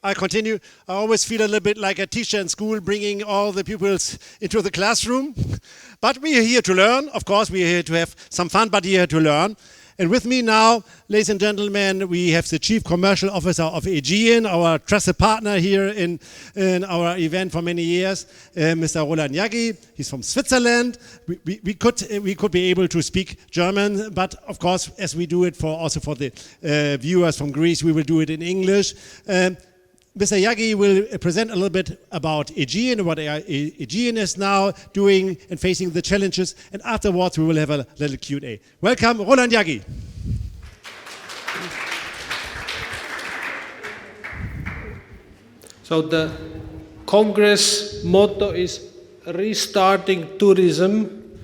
I continue. I always feel a little bit like a teacher in school bringing all the pupils into the classroom. But we are here to learn. Of course, we are here to have some fun, but here to learn. And with me now, ladies and gentlemen, we have the Chief Commercial Officer of Aegean, our trusted partner here in our event for many years, Mr. Roland Jaggi. He's from Switzerland. We could be able to speak German, but of course, as we do it also for the viewers from Greece, we will do it in English. Mr. Jaggi will present a little bit about Aegean, what Aegean is now doing and facing the challenges, and afterwards we will have a little Q&A. Welcome, Roland Jaggi. So the Congress motto is restarting tourism,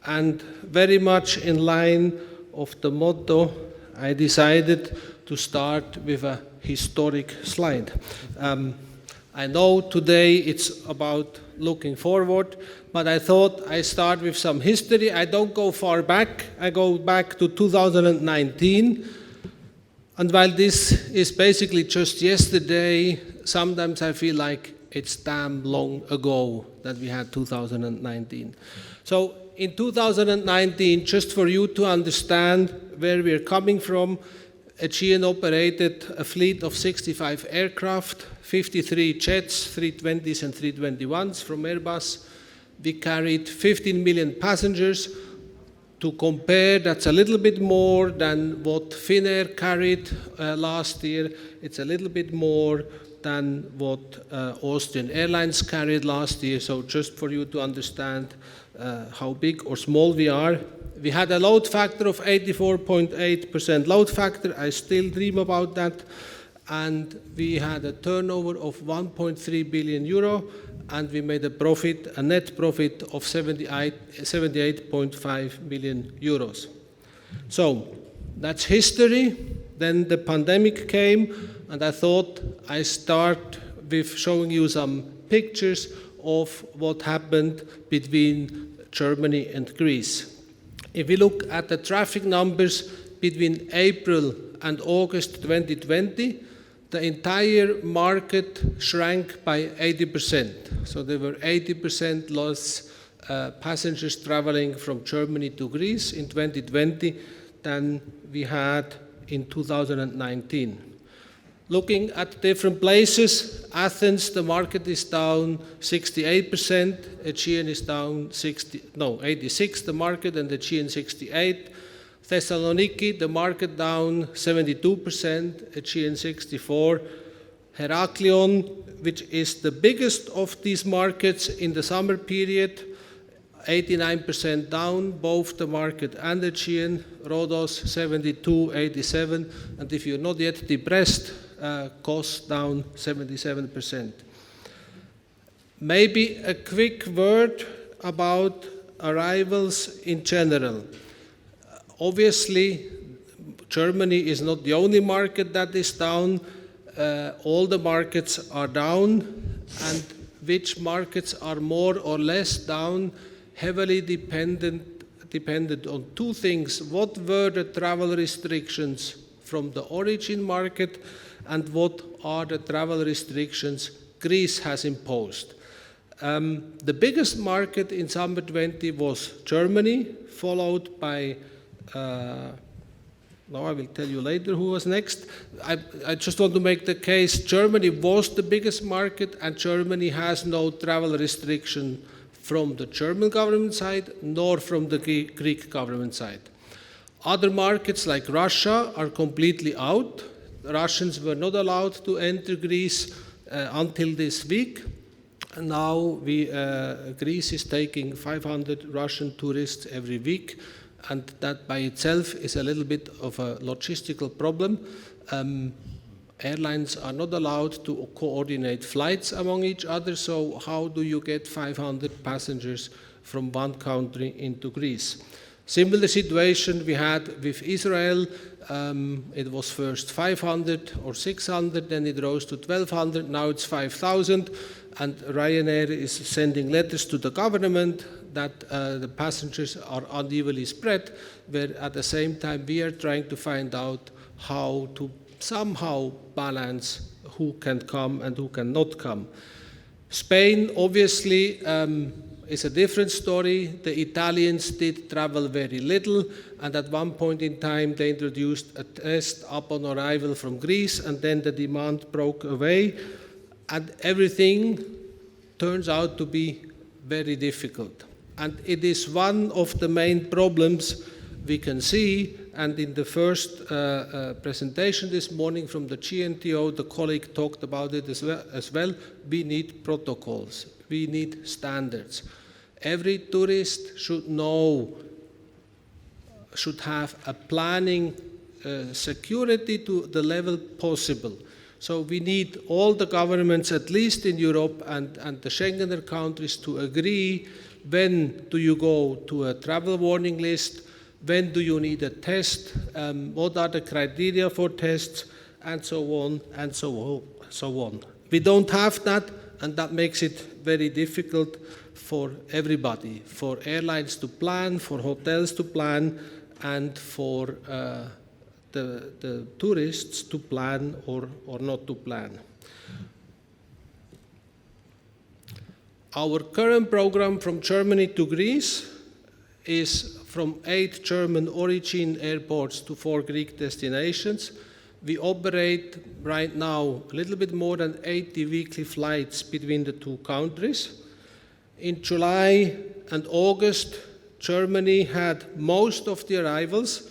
and very much in line of the motto, I decided to start with a historic slide. I know today it's about looking forward, but I thought I start with some history. I don't go far back. I go back to 2019. And while this is basically just yesterday, sometimes I feel like it's damn long ago that we had 2019. So in 2019, just for you to understand where we're coming from, Aegean operated a fleet of 65 aircraft, 53 jets, 320s and 321s from Airbus. We carried 15 million passengers. To compare, that's a little bit more than what Finnair carried last year. It's a little bit more than what Austrian Airlines carried last year. So just for you to understand how big or small we are. We had a load factor of 84.8% load factor. I still dream about that. And we had a turnover of 1.3 billion euro, and we made a net profit of 78.5 million euros. So that's history. Then the pandemic came, and I thought I start with showing you some pictures of what happened between Germany and Greece. If we look at the traffic numbers between April and August 2020, the entire market shrank by 80%. So there were 80% less passengers traveling from Germany to Greece in 2020 than we had in 2019. Looking at different places, Athens, the market is down 68%, Aegean is down 86, the market, and Aegean 68. Thessaloniki, the market down 72%, Aegean 64. Heraklion, which is the biggest of these markets in the summer period, 89% down, both the market and Aegean. Rhodos 72, 87, and if you're not yet depressed, costs down 77%. Maybe a quick word about arrivals in general. Obviously, Germany is not the only market that is down. All the markets are down, and which markets are more or less down heavily depended on two things. What were the travel restrictions from the origin market, and what are the travel restrictions Greece has imposed? The biggest market in summer 20 was Germany, followed by, now I will tell you later who was next. I just want to make the case, Germany was the biggest market, and Germany has no travel restriction from the German government side, nor from the Greek government side. Other markets like Russia are completely out. The Russians were not allowed to enter Greece until this week. And now Greece is taking 500 Russian tourists every week, and that by itself is a little bit of a logistical problem. Airlines are not allowed to coordinate flights among each other, so how do you get 500 passengers from one country into Greece? Similar situation we had with Israel. It was first 500 or 600, then it rose to 1,200, now it's 5,000, and Ryanair is sending letters to the government that the passengers are unevenly spread, where at the same time we are trying to find out how to somehow balance who can come and who cannot come. Spain, obviously, is a different story. The Italians did travel very little, and at one point in time they introduced a test upon arrival from Greece, and then the demand broke away, and everything turns out to be very difficult. And it is one of the main problems we can see, and in the first presentation this morning from the GNTO, the colleague talked about it as well. We need protocols, we need standards. Every tourist should know, should have a planning security to the level possible. So we need all the governments, at least in Europe and the Schengener countries, to agree when do you go to a travel warning list, when do you need a test, what are the criteria for tests, and so on and so on. We don't have that, and that makes it very difficult for everybody, for airlines to plan, for hotels to plan, and for the tourists to plan or not to plan. Our current program from Germany to Greece is from 8 German origin airports to 4 Greek destinations. We operate right now a little bit more than 80 weekly flights between the two countries. In July and August, Germany had most of the arrivals,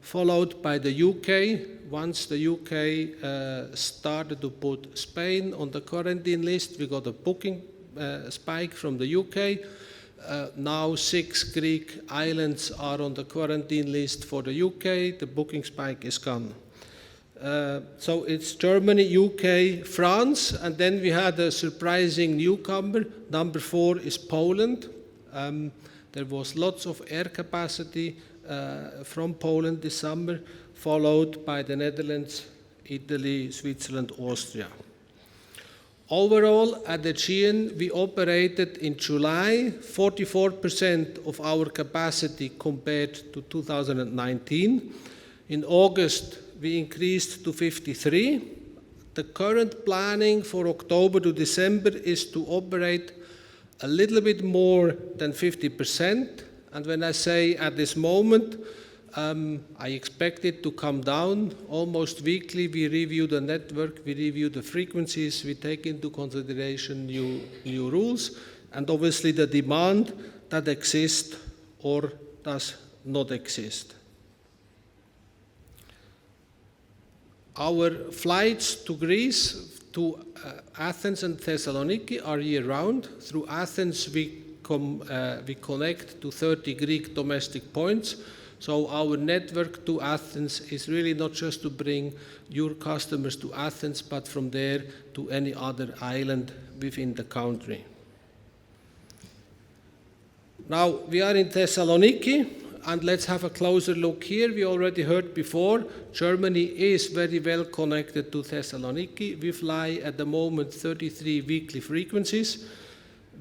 followed by the UK. Once the UK started to put Spain on the quarantine list, we got a booking spike from the UK. Now 6 Greek islands are on the quarantine list for the UK. The booking spike is gone. So it's Germany, UK, France, and then we had a surprising newcomer. Number 4 is Poland. There was lots of air capacity from Poland this summer, followed by the Netherlands, Italy, Switzerland, Austria. Overall, at Aegean, we operated in July 44% of our capacity compared to 2019. In August, we increased to 53%. The current planning for October to December is to operate a little bit more than 50%. And when I say at this moment, I expect it to come down. Almost weekly, we review the network, we review the frequencies, we take into consideration new rules, and obviously the demand that exists or does not exist. Our flights to Greece, to Athens and Thessaloniki are year-round. Through Athens, we connect to 30 Greek domestic points. So our network to Athens is really not just to bring your customers to Athens, but from there to any other island within the country. Now we are in Thessaloniki, and let's have a closer look here. We already heard before, Germany is very well connected to Thessaloniki. We fly at the moment 33 weekly frequencies.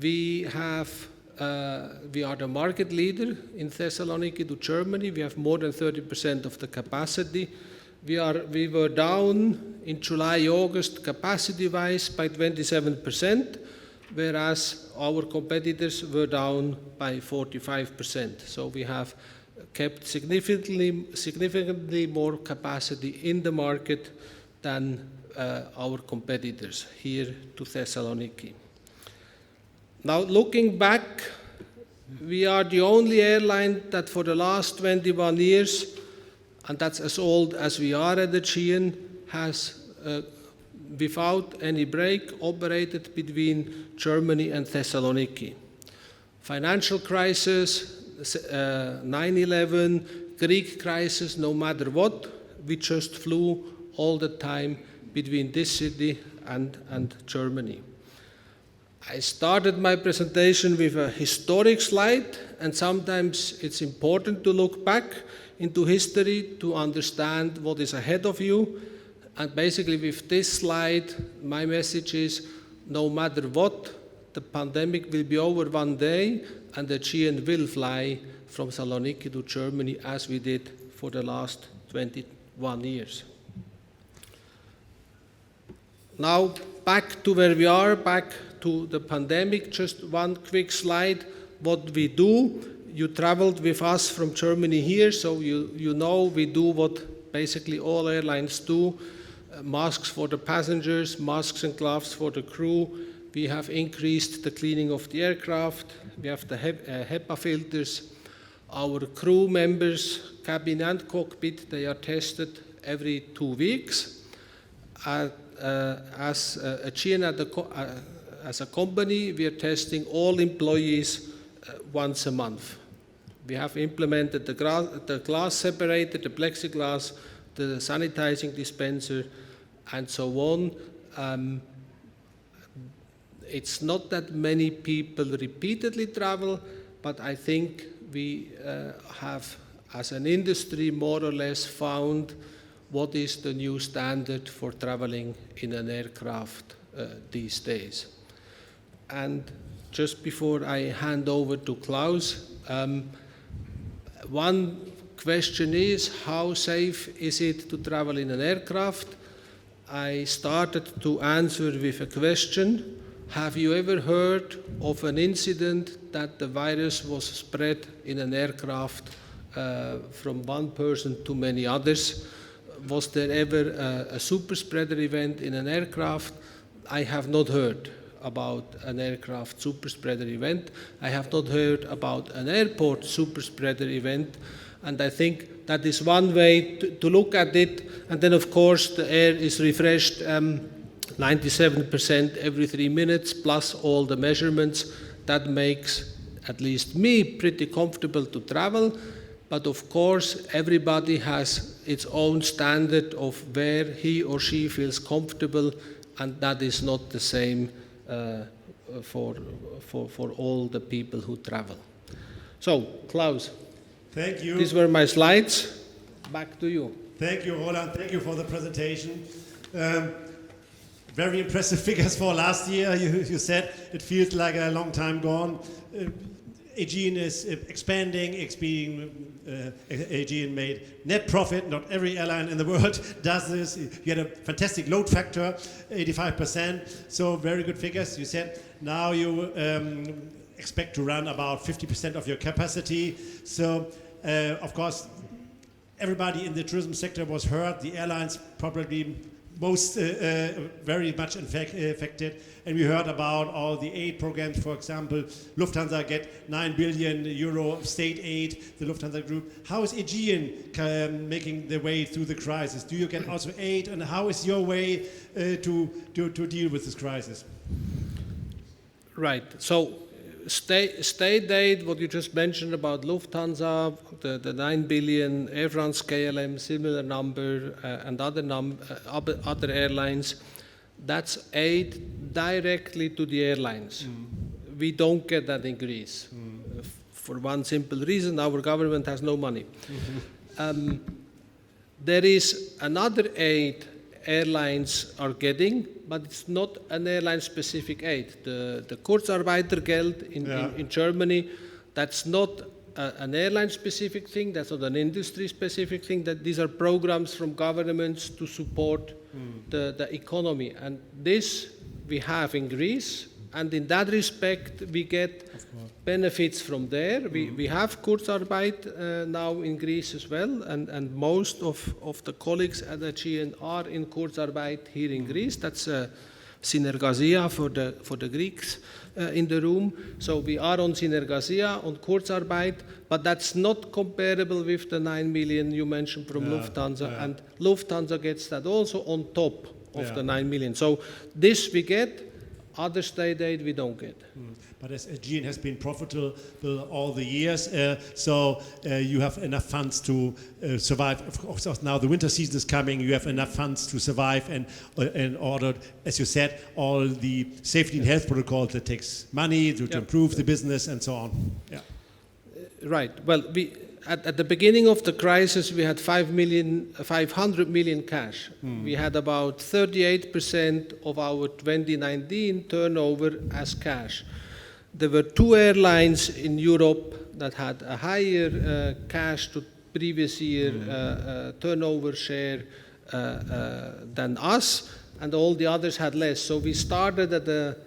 We are the market leader in Thessaloniki to Germany. We have more than 30% of the capacity. We were down in July, August, capacity-wise by 27%, whereas our competitors were down by 45%. So we have kept significantly more capacity in the market than our competitors here to Thessaloniki. Now, looking back, we are the only airline that for the last 21 years, and that's as old as we are at Aegean, has, without any break, operated between Germany and Thessaloniki. Financial crisis, 9/11, Greek crisis, no matter what, we just flew all the time between this city and Germany. I started my presentation with a historic slide, and sometimes it's important to look back into history to understand what is ahead of you. And basically with this slide, my message is, no matter what, the pandemic will be over one day, and the Aegean will fly from Thessaloniki to Germany as we did for the last 21 years. now back to where we are, back to the pandemic. Just one quick slide. What we do, you traveled with us from Germany here, so you know we do what basically all airlines do. Masks for the passengers, masks and gloves for the crew. We have increased the cleaning of the aircraft. We have the HEPA filters. Our crew members, cabin and cockpit, they are tested every 2 weeks. As Aegean as a company, we are testing all employees once a month. We have implemented the glass separator, the plexiglass, the sanitizing dispenser, and so on. It's not that many people repeatedly travel, but I think we have, as an industry, more or less found what is the new standard for traveling in an aircraft these days. And just before I hand over to Klaus, one question is, how safe is it to travel in an aircraft? I started to answer with a question. Have you ever heard of an incident that the virus was spread in an aircraft from one person to many others? Was there ever a super spreader event in an aircraft? I have not heard about an aircraft super spreader event. I have not heard about an airport super spreader event. And I think that is one way to look at it. And then, of course, the air is refreshed 97% every 3 minutes, plus all the measurements. That makes, at least me, pretty comfortable to travel. But of course, everybody has its own standard of where he or she feels comfortable, and that is not the same for all the people who travel. So, Klaus. Thank you. These were my slides. Back to you. Thank you, Roland. Thank you for the presentation. Very impressive figures for last year. You said it feels like a long time gone. Aegean is expanding. Aegean made net profit. Not every airline in the world does this. You had a fantastic load factor, 85%. So very good figures. You said now you expect to run about 50% of your capacity. So, of course, everybody in the tourism sector was hurt. The airlines probably most very much affected. And we heard about all the aid programs. For example, Lufthansa get 9 billion euro of state aid, the Lufthansa group. How is Aegean making the way through the crisis? Do you get also aid? And how is your way to deal with this crisis? Right. So state aid, what you just mentioned about Lufthansa, the 9 billion, Air France, KLM, similar number, and other airlines, that's aid directly to the airlines. We don't get that in Greece. For one simple reason, our government has no money. There is another aid airlines are getting, but it's not an airline-specific aid. The Kurzarbeitergeld in Germany, that's not an airline-specific thing, that's not an industry-specific thing, that these are programs from governments to support the economy. And this we have in Greece, and in that respect we get benefits from there. We have Kurzarbeit now in Greece as well, and most of the colleagues at Aegean are in Kurzarbeit here in Greece. That's Synergasia for the Greeks in the room. So we are on Synergasia, on Kurzarbeit, but that's not comparable with the 9 million you mentioned from Lufthansa, and Lufthansa gets that also on top of the 9 million. So this we get. Other state aid we don't get. But as Aegean has been profitable all the years, so you have enough funds to survive. Of course, now the winter season is coming. You have enough funds to survive, and in order, as you said, all the safety and health protocols that takes money to improve the business and so on. Yeah. Right. Well, at the beginning of the crisis, we had 500 million cash. We had about 38% of our 2019 turnover as cash. There were 2 airlines in Europe that had a higher cash to previous year turnover share than us. and all the others had less. So we started at a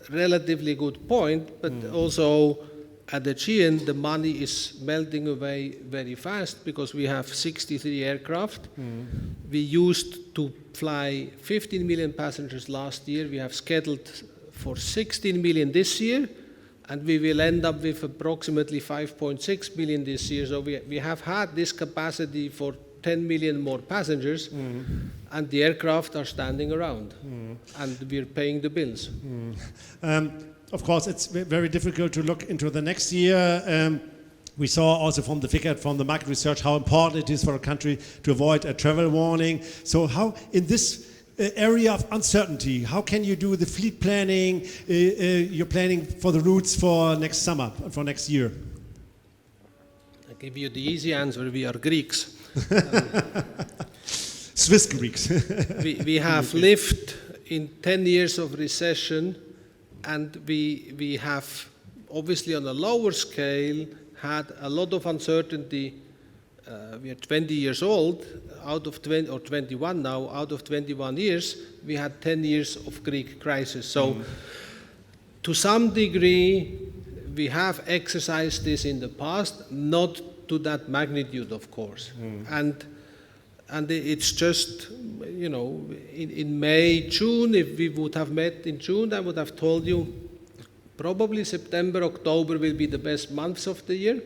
relatively good point, but also at Aegean, the money is melting away very fast because we have 63 aircraft. We used to fly 15 million passengers last year. We have scheduled for 16 million this year, and we will end up with approximately 5.6 million this year. So we have had this capacity for 10 million more passengers, and the aircraft are standing around, and we're paying the bills. Of course, it's very difficult to look into the next year. We saw also from the figure from the market research how important it is for a country to avoid a travel warning. So how, in this area of uncertainty, how can you do the fleet planning, you're planning for the routes for next summer, for next year? I'll give you the easy answer, we are Greeks. Swiss Greeks. we have lived in 10 years of recession, and we have, obviously on a lower scale, had a lot of uncertainty. We are 20 years old, out of 20, or 21 now, out of 21 years, we had 10 years of Greek crisis. So to some degree, we have exercised this in the past, not to that magnitude, of course. And it's just, you know, in May, June, if we would have met in June, I would have told you probably September, October will be the best months of the year.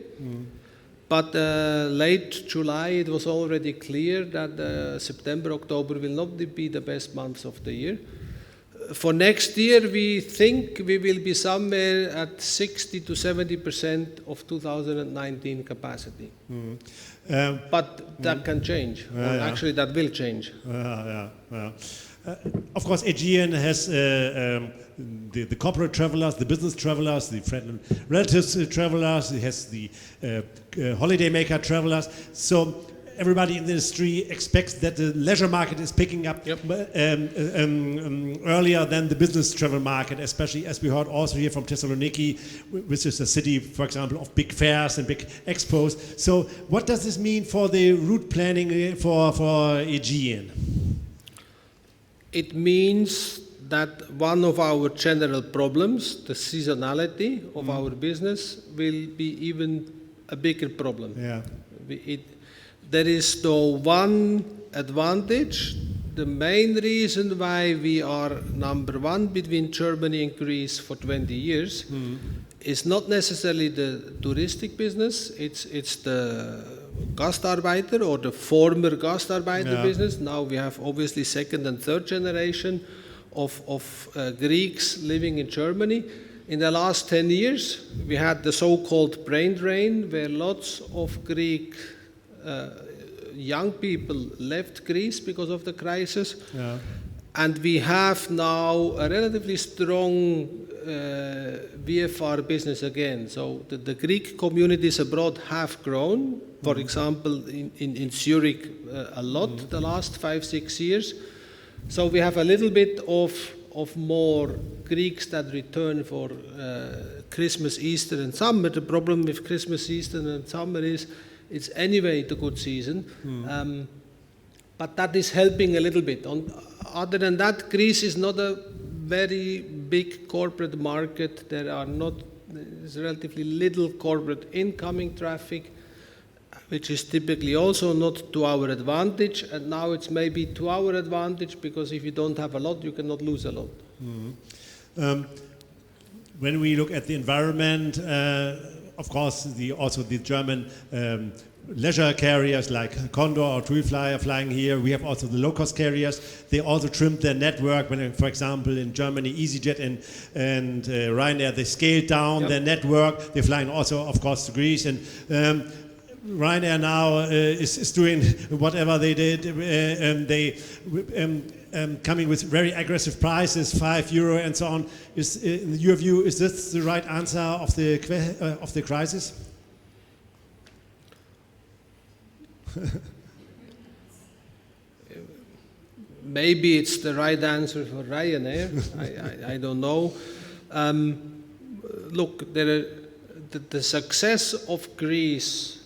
But late July, it was already clear that September, October will not be the best months of the year. For next year, we think we will be somewhere at 60 to 70% of 2019 capacity. But that can change. Actually, that will change. Of course, Aegean has the corporate travelers, the business travelers, the friend and relatives travelers. It has the holidaymaker travelers. So everybody in the industry expects that the leisure market is picking up earlier than the business travel market, especially as we heard also here from Thessaloniki, which is a city, for example, of big fairs and big expos. So what does this mean for the route planning for Aegean? It means that one of our general problems, the seasonality of our business, will be even a bigger problem. There is though one advantage. The main reason why we are number one between Germany and Greece for 20 years is not necessarily the touristic business, it's the Gastarbeiter or the former Gastarbeiter business. Now we have obviously second and third generation of Greeks living in Germany. In the last 10 years, we had the so-called brain drain, where lots of Greek young people left Greece because of the crisis. And we have now a relatively strong VFR business again. So the Greek communities abroad have grown, for example, in Zurich a lot the last 5-6 years. So we have a little bit of more Greeks that return for Christmas, Easter and summer. The problem with Christmas, Easter and summer is it's anyway the good season. But that is helping a little bit. Other than that, Greece is not a very big corporate market. There's relatively little corporate incoming traffic, which is typically also not to our advantage. And now it's maybe to our advantage, because if you don't have a lot, you cannot lose a lot. When we look at the environment, of course, also the German leisure carriers like Condor or TUI are flying here. We have also the low-cost carriers. They also trimmed their network. When, for example, in Germany, EasyJet and Ryanair, they scaled down their network. They're flying also, of course, to Greece. And Ryanair now is doing whatever they did. They coming with very aggressive prices, €5 and so on. In your view, is this the right answer of the crisis? Maybe it's the right answer for Ryanair. I don't know. Look, the success of Greece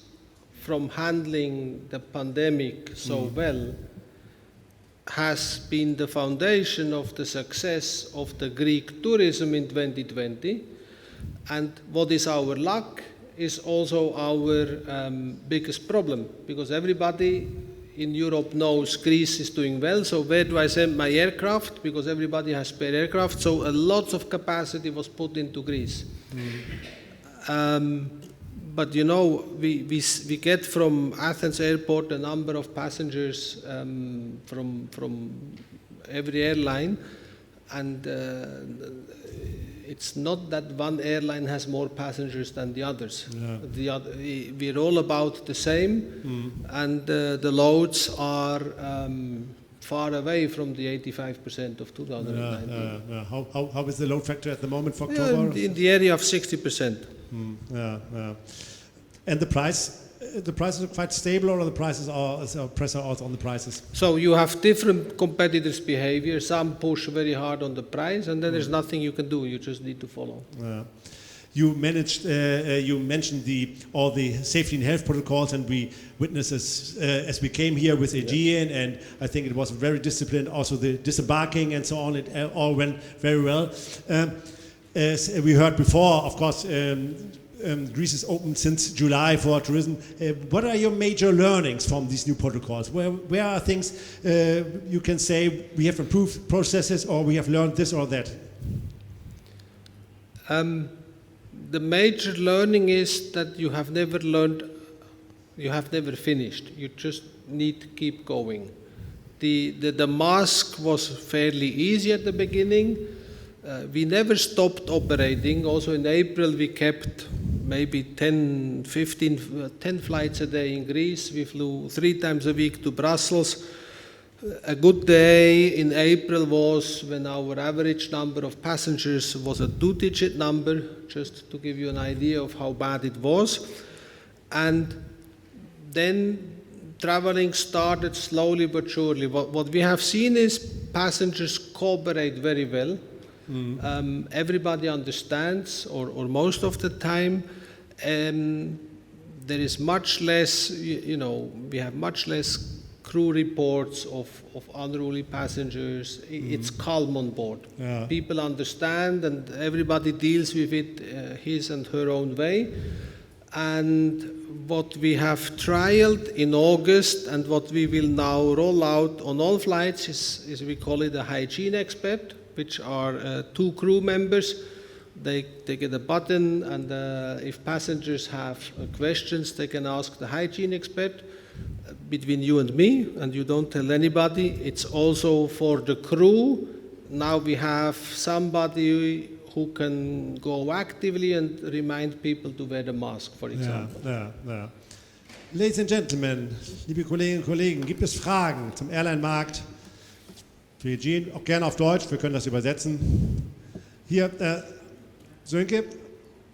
from handling the pandemic so well has been the foundation of the success of the Greek tourism in 2020. And what is our luck is also our biggest problem, because everybody in Europe knows Greece is doing well, so where do I send my aircraft? Because everybody has spare aircraft, so a lot of capacity was put into Greece. But you know, we get from Athens airport a number of passengers from every airline, and it's not that one airline has more passengers than the others. Yeah. We're all about the same, and the loads are far away from the 85% of 2019. How is the load factor at the moment for October? In the area of 60%. And the prices are quite stable, or the prices are pressure out on the prices? So you have different competitors' behavior. Some push very hard on the price, and then there's nothing you can do. You just need to follow. You mentioned all the safety and health protocols, and we witnessed as we came here with Aegean, and I think it was very disciplined. Also the disembarking and so on, it all went very well. As we heard before, of course, Greece is open since July for tourism. What are your major learnings from these new protocols? Where are things you can say we have improved processes, or we have learned this or that? The major learning is that you have never learned, you have never finished. You just need to keep going. The mask was fairly easy at the beginning. We never stopped operating. Also in April we kept maybe 10 flights a day in Greece. We flew 3 times a week to Brussels. A good day in April was when our average number of passengers was a 2-digit number, just to give you an idea of how bad it was. And then traveling started slowly but surely. What we have seen is passengers cooperate very well. Everybody understands, or most of the time. There is much less, we have much less crew reports of unruly passengers. It's calm on board. Yeah. People understand, and everybody deals with it his and her own way. And what we have trialed in August, and what we will now roll out on all flights, is we call it a hygiene expert, which are 2 crew members. They get a button, and if passengers have questions, they can ask the hygiene expert. Between you and me, and you don't tell anybody. It's also for the crew. Now we have somebody who can go actively and remind people to wear the mask, for example. Yeah. Ladies and gentlemen, liebe Kolleginnen und Kollegen, gibt es Fragen zum Airline-Markt? Für Aegean, auch gerne auf Deutsch, wir können das übersetzen. Hier, Sönke,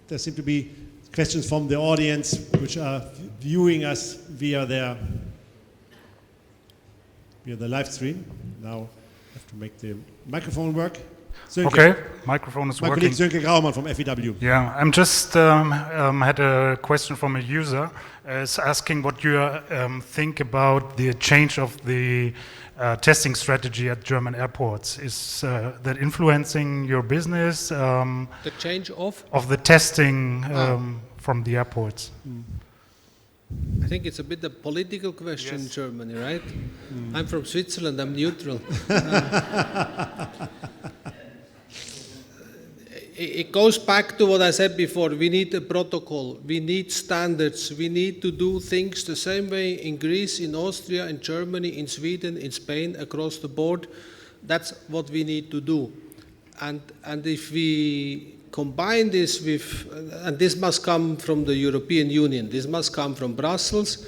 there seem to be questions from the audience which are viewing us via the live stream. Now I have to make the microphone work. Sönke. Okay, microphone is working. My colleague Sönke Graumann from FVW. Yeah, I'm just had a question from a user. Is asking what you think about the change of the testing strategy at German airports. Is that influencing your business? The change of the testing from the airports. I think it's a bit a political question in Germany, right? I'm from Switzerland, I'm neutral. It goes back to what I said before. We need a protocol, we need standards, we need to do things the same way in Greece, in Austria, in Germany, in Sweden, in Spain, across the board. That's what we need to do. And if we combine this with, and this must come from the European Union, this must come from Brussels.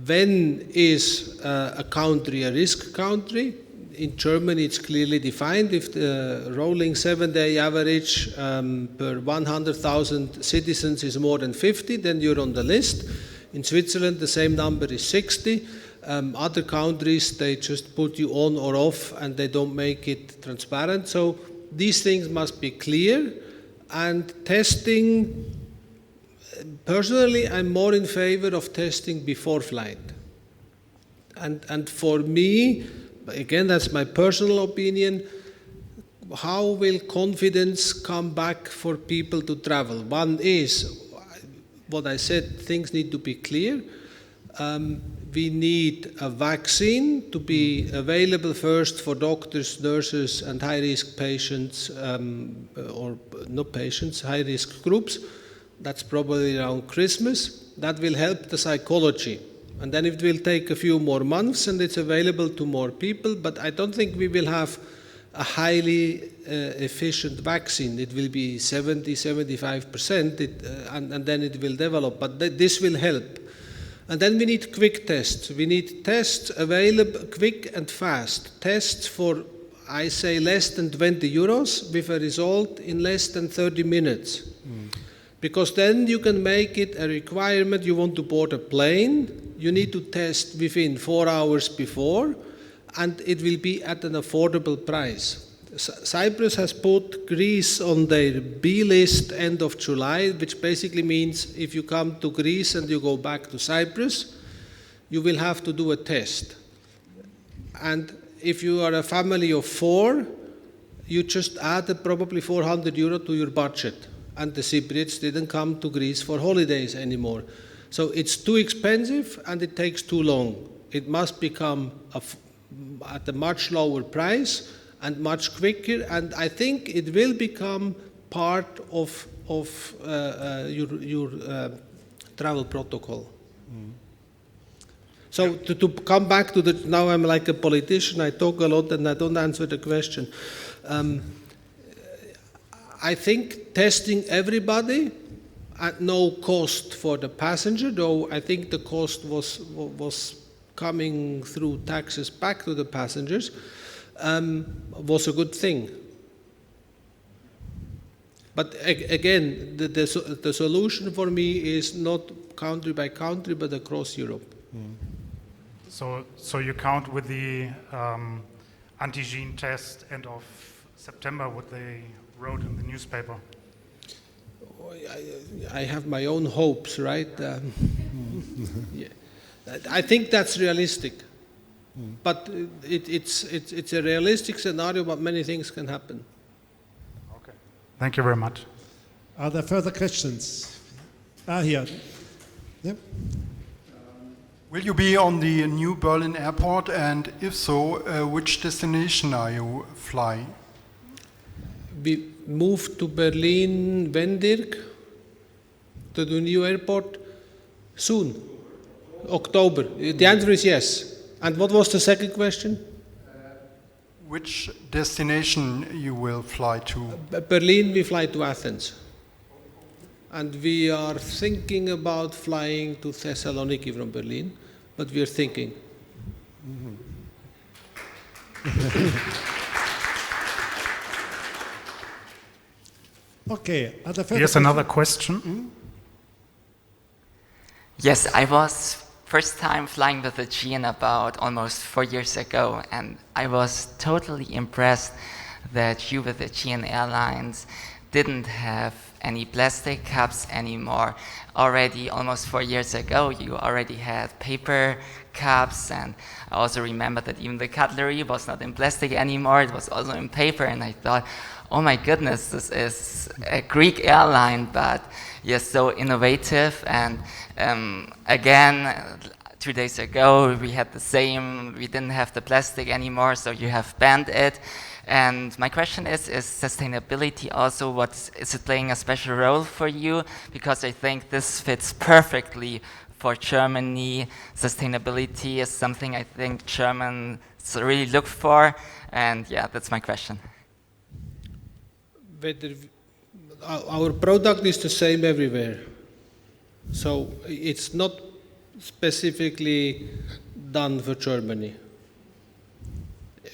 When is a country a risk country? In Germany it's clearly defined. If the rolling 7-day average per 100,000 citizens is more than 50, then you're on the list. In Switzerland the same number is 60. Other countries, they just put you on or off and they don't make it transparent. So these things must be clear. And testing, personally, I'm more in favor of testing before flight. And for me, again, that's my personal opinion. How will confidence come back for people to travel? One is, what I said, things need to be clear. We need a vaccine to be available first for doctors, nurses, and high-risk patients, or not patients, high-risk groups. That's probably around Christmas. That will help the psychology. And then it will take a few more months and it's available to more people, but I don't think we will have a highly efficient vaccine. It will be 70–75%, and then it will develop, but this will help. And then we need quick tests. We need tests available quick and fast. Tests for, I say, less than 20 euros with a result in less than 30 minutes. Because then you can make it a requirement. You want to board a plane, you need to test within 4 hours before, and it will be at an affordable price. Cyprus has put Greece on their B list end of July, which basically means if you come to Greece and you go back to Cyprus, you will have to do a test. And if you are a family of 4, you just add probably 400 euro to your budget. And the Cypriots didn't come to Greece for holidays anymore. So it's too expensive and it takes too long. It must become at a much lower price and much quicker, and I think it will become part of your travel protocol. So to come back to now I'm like a politician, I talk a lot and I don't answer the question. I think testing everybody at no cost for the passenger, though I think the cost was coming through taxes back to the passengers, was a good thing. But again, the solution for me is not country by country, but across Europe. So you count with the antigen test end of September, what they wrote in the newspaper? I have my own hopes, right? Yeah. I think that's realistic. But it's a realistic scenario, but many things can happen. Okay. Thank you very much. Are there further questions? Here. Yep. Will you be on the new Berlin airport, and if so, which destination are you flying? We moved to Berlin, when, Dirk? To the new airport? Soon. October. The answer is yes. And what was the second question? Which destination you will fly to? Berlin, we fly to Athens. And we are thinking about flying to Thessaloniki from Berlin, but we are thinking. Okay. Here's another question. Yes, I was first time flying with Aegean about almost 4 years ago, and I was totally impressed that you with Aegean Airlines didn't have any plastic cups anymore. Already almost 4 years ago, you already had paper cups, and I also remember that even the cutlery was not in plastic anymore, it was also in paper, and I thought, oh my goodness, this is a Greek airline, but yes, so innovative. And again, 2 days ago, we had the same, we didn't have the plastic anymore, so you have banned it. And my question is sustainability also, is it playing a special role for you? Because I think this fits perfectly for Germany. Sustainability is something I think Germans really look for, and yeah, that's my question. Our product is the same everywhere, so it's not specifically done for Germany.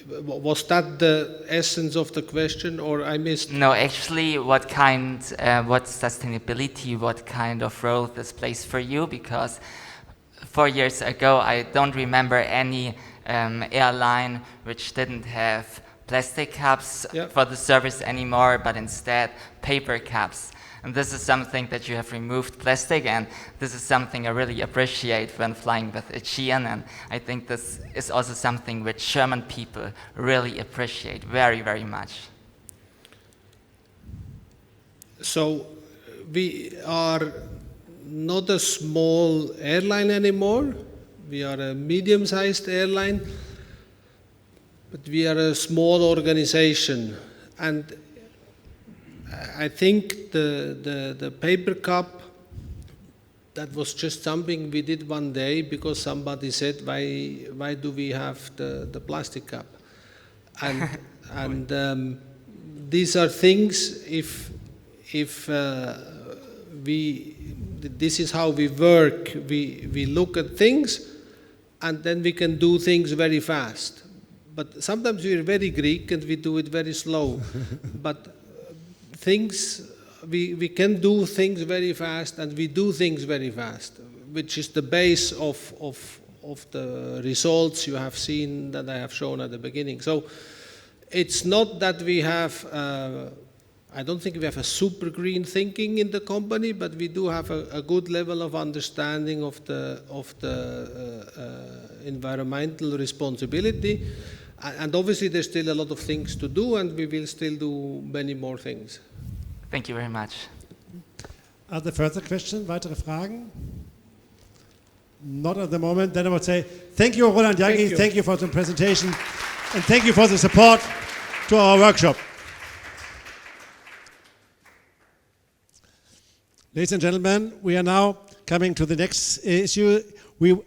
Was that the essence of the question, or I missed? No, actually, what sustainability, what kind of role this plays for you? Because 4 years ago, I don't remember any airline which didn't have plastic cups for the service anymore, but instead paper cups. And this is something that you have removed plastic, and this is something I really appreciate when flying with Aegean, and I think this is also something which German people really appreciate very, very much. So we are not a small airline anymore. We are a medium-sized airline, but we are a small organization. And I think the paper cup, that was just something we did one day because somebody said, why do we have the plastic cup? And these are things, this is how we work. We look at things and then we can do things very fast. But sometimes we're very Greek and we do it very slow. But we can do things very fast and we do things very fast, which is the base of the results you have seen that I have shown at the beginning. So it's not that we have, I don't think we have a super green thinking in the company, but we do have a good level of understanding of the environmental responsibility. And obviously there's still a lot of things to do, and we will still do many more things. Thank you very much. Are there further questions? Weitere Fragen? Not at the moment. Then I would say thank you, Roland, Jaggi. Thank you for the presentation, and thank you for the support to our workshop. Ladies and gentlemen, we are now coming to the next issue.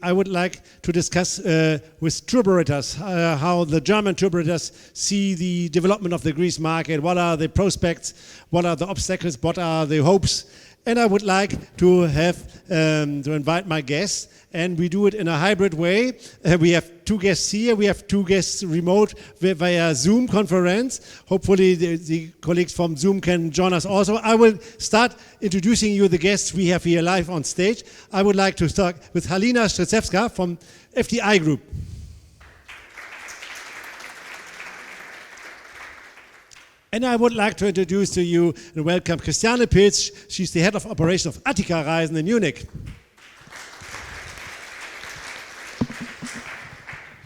I would like to discuss with tour operators how the German tour operators see the development of the Greece market. What are the prospects? What are the obstacles? What are the hopes? And I would like to have to invite my guests, and we do it in a hybrid way. We have two guests here. We have two guests remote via Zoom conference. Hopefully the colleagues from Zoom can join us also. I will start introducing you the guests we have here live on stage. I would like to start with Halina Strzyzewska from FDI Group. And I would like to introduce to you and welcome Christiane Pilz. She's the head of operations of Attika Reisen in Munich.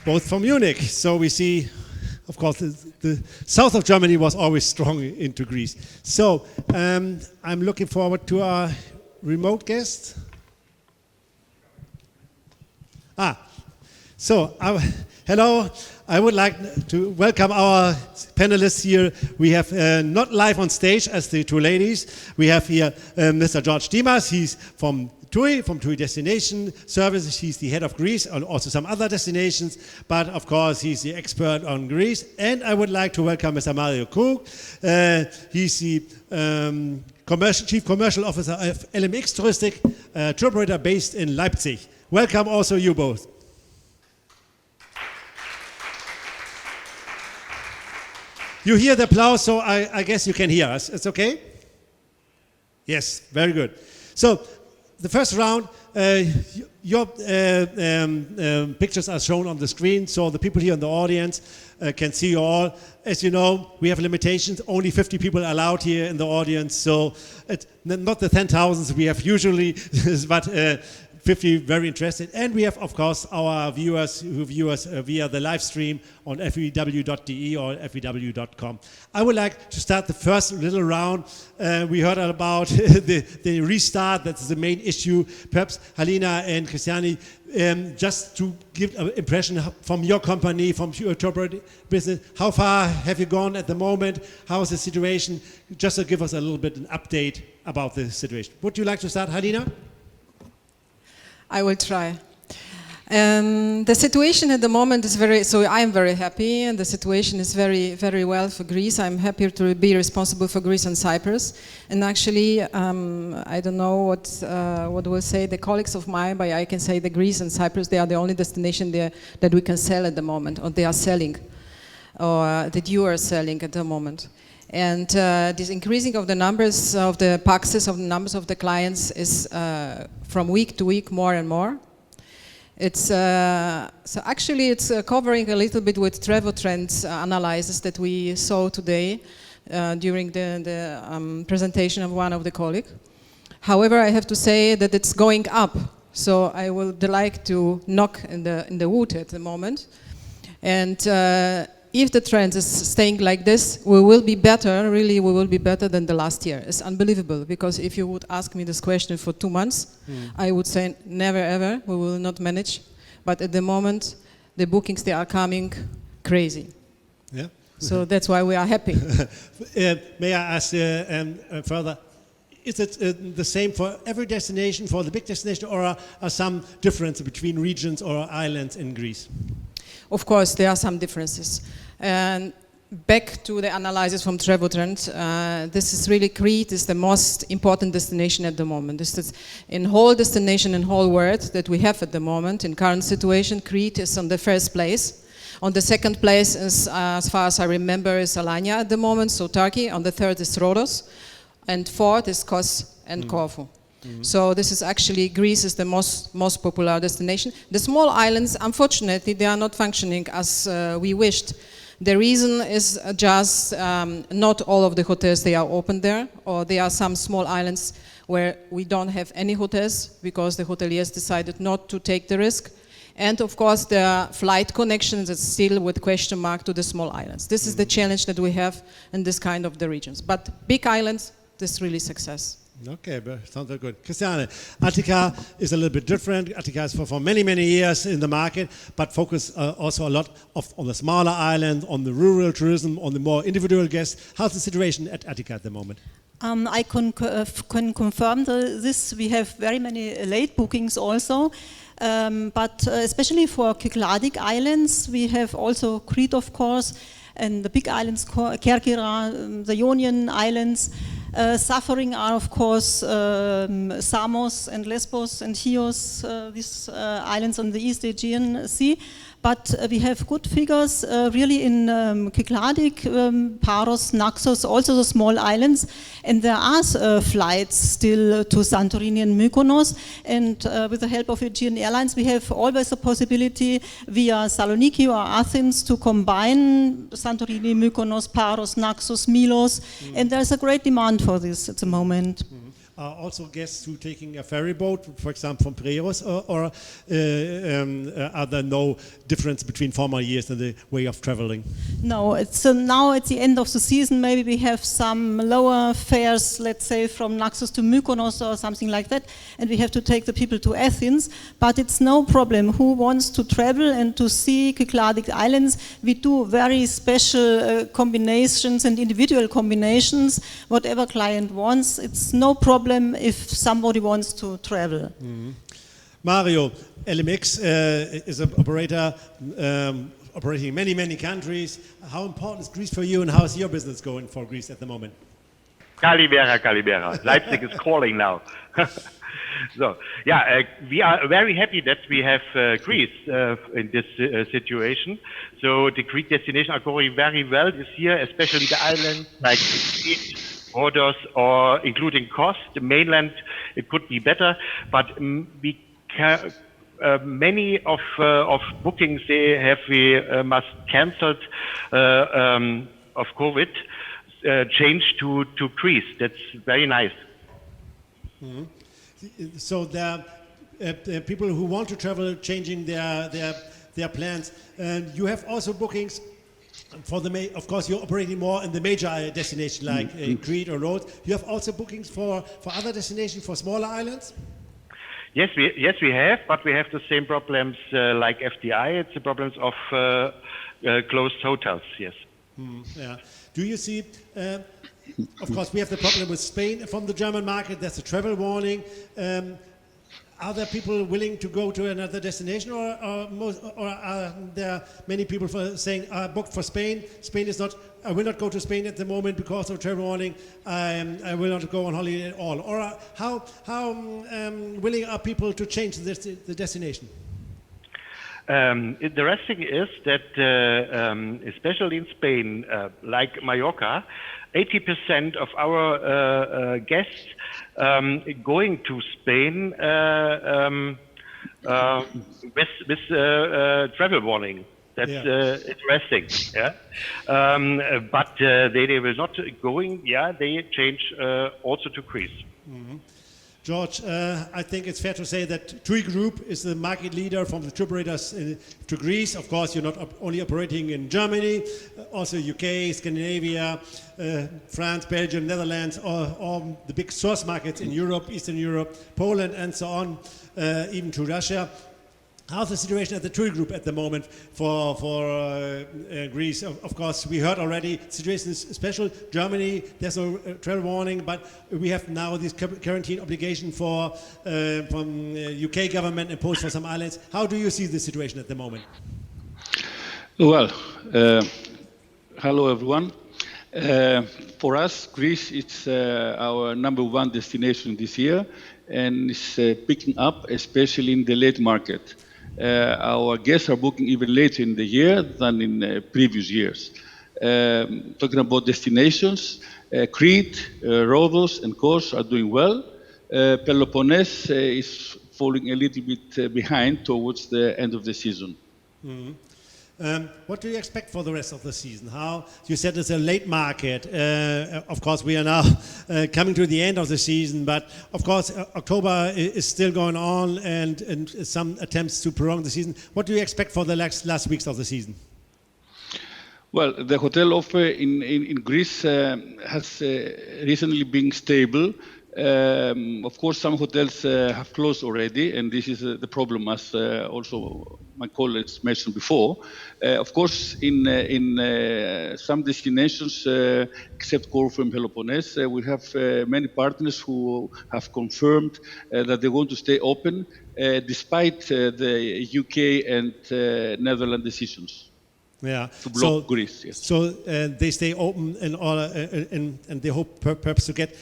Both from Munich. So we see, of course, the south of Germany was always strong into Greece. So I'm looking forward to our remote guest. Hello. I would like to welcome our panelists here. We have not live on stage as the two ladies. We have here Mr. George Dimas. He's from TUI Destination Services. He's the head of Greece and also some other destinations. But of course, he's the expert on Greece. And I would like to welcome Mr. Mario Krug. He's the Chief Commercial Officer of LMX Touristik, tour operator based in Leipzig. Welcome also you both. You hear the applause, so I guess you can hear us. It's okay? Yes, very good. So the first round, your pictures are shown on the screen, so the people here in the audience can see you all. As you know, we have limitations. Only 50 people are allowed here in the audience, so it's not the 10,000s we have usually, but 50 very interested. And we have, of course, our viewers who view us via the live stream on fvw.de or fvw.com. I would like to start the first little round. We heard about the restart. That's the main issue. Perhaps Halina and Christiane, just to give an impression from your company, from your tour business, how far have you gone at the moment? How is the situation? Just to give us a little bit an update about the situation. Would you like to start, Halina? I will try. The situation at the moment is I am very happy, and the situation is very, very well for Greece. I'm happy to be responsible for Greece and Cyprus. And actually, I don't know what will say the colleagues of mine, but I can say the Greece and Cyprus, they are the only destination there that we can sell at the moment, or they are selling, or that you are selling at the moment. And this increasing of the numbers of the Praxis, of the numbers of the clients is from week to week more and more. It's so actually it's covering a little bit with travel trends analysis that we saw today. during the presentation of one of the colleagues. However, I have to say that it's going up. So I would like to knock in the wood at the moment. And if the trend is staying like this, we will be better, really we will be better than the last year. It's unbelievable, because if you would ask me this question for 2 months, I would say never ever, we will not manage. But at the moment, the bookings, they are coming crazy. Yeah. So that's why we are happy. May I ask further? Is it the same for every destination, for the big destination, or are some differences between regions or islands in Greece? Of course, there are some differences. And back to the analysis from Trend, this is really Crete is the most important destination at the moment. This is in whole destination in whole world that we have at the moment. In current situation, Crete is on the first place. On the second place is, as far as I remember, is Alanya at the moment, so Turkey. On the third is Rhodos. And fourth is Kos and Corfu. So this is actually, Greece is the most popular destination. The small islands, unfortunately, they are not functioning as we wished. The reason is just not all of the hotels, they are open there, or there are some small islands where we don't have any hotels because the hoteliers decided not to take the risk. And of course, there are flight connections is still with question mark to the small islands. This is the challenge that we have in this kind of the regions. But big islands, this is really success. Okay, but sounds very good. Christiane, Attika is a little bit different. Attika is for many, many years in the market, but focus also a lot on the smaller island, on the rural tourism, on the more individual guests. How's the situation at Attika at the moment? I can confirm this. We have very many late bookings also. But especially for Cycladic islands, we have also Crete, of course, and the big islands, Kerkyra, the Ionian islands. Suffering are, of course, Samos and Lesbos and Chios, these islands on the East Aegean Sea. But we have good figures really in Cycladic, Paros, Naxos, also the small islands. And there are flights still to Santorini and Mykonos. And with the help of Aegean Airlines, we have always a possibility via Thessaloniki or Athens to combine Santorini, Mykonos, Paros, Naxos, Milos. And there's a great demand for this at the moment. Are also guests who taking a ferry boat, for example, from Piraeus, or are there no difference between former years and the way of traveling? No, it's now at the end of the season, maybe we have some lower fares, let's say from Naxos to Mykonos or something like that, and we have to take the people to Athens, but it's no problem. Who wants to travel and to see Cycladic islands? We do very special combinations and individual combinations, whatever client wants. It's no problem if somebody wants to travel. Mario, LMX is an operator operating in many, many countries. How important is Greece for you, and how is your business going for Greece at the moment? Kalibera. Leipzig is calling now. So, yeah, we are very happy that we have Greece in this situation. So the Greek destinations are going very well this year, especially the islands like Crete, Rhodos, or including Kos, the mainland. It could be better, but we can, many of bookings we must cancelled of COVID, changed to Greece. That's very nice. So there are people who want to travel changing their plans. And you have also bookings for the of course you're operating more in the major destination like Crete or Rhodes. You have also bookings for other destinations, for smaller islands? Yes, we have, but we have the same problems like FDI. It's the problems of closed hotels. Yes. Yeah. Do you see? Of course, we have the problem with Spain from the German market. There's a travel warning. Are there people willing to go to another destination, or are there many people saying, booked for Spain? Spain is not. I will not go to Spain at the moment because of travel warning. I will not go on holiday at all. Or how willing are people to change the destination? Interesting is that, especially in Spain, like Mallorca, 80% of our guests going to Spain with travel warning. That's interesting. Yeah, but they will not going. Yeah, they change also to Greece. Mm-hmm. George, I think it's fair to say that TUI Group is the market leader from the tour operators to Greece. Of course, you're not only operating in Germany, also UK, Scandinavia, France, Belgium, Netherlands, all the big source markets in Europe, Eastern Europe, Poland, and so on, even to Russia. How's the situation at the TUI Group at the moment for Greece? Of course, we heard already, the situation is special. Germany, there's no travel warning, but we have now this quarantine obligation from UK government imposed for some islands. How do you see the situation at the moment? Well, hello everyone. For us, Greece is our #1 destination this year, and it's picking up, especially in the late market. Our guests are booking even later in the year than in previous years. Talking about destinations, Crete, Rhodos, and Kos are doing well. Peloponnese is falling a little bit behind towards the end of the season. Mm-hmm. What do you expect for the rest of the season? How you said it's a late market. Of course, we are now coming to the end of the season, but of course, October is still going on, and some attempts to prolong the season. What do you expect for the last weeks of the season? Well, the hotel offer in Greece has recently been stable. Of course, some hotels have closed already, and this is the problem, as also my colleagues mentioned before. Of course, in some destinations, except Corfu and Peloponnese, we have many partners who have confirmed that they want to stay open, despite the UK and Netherlands decisions. Yeah. To block Greece, yes. So they stay open in order, and they hope perhaps to get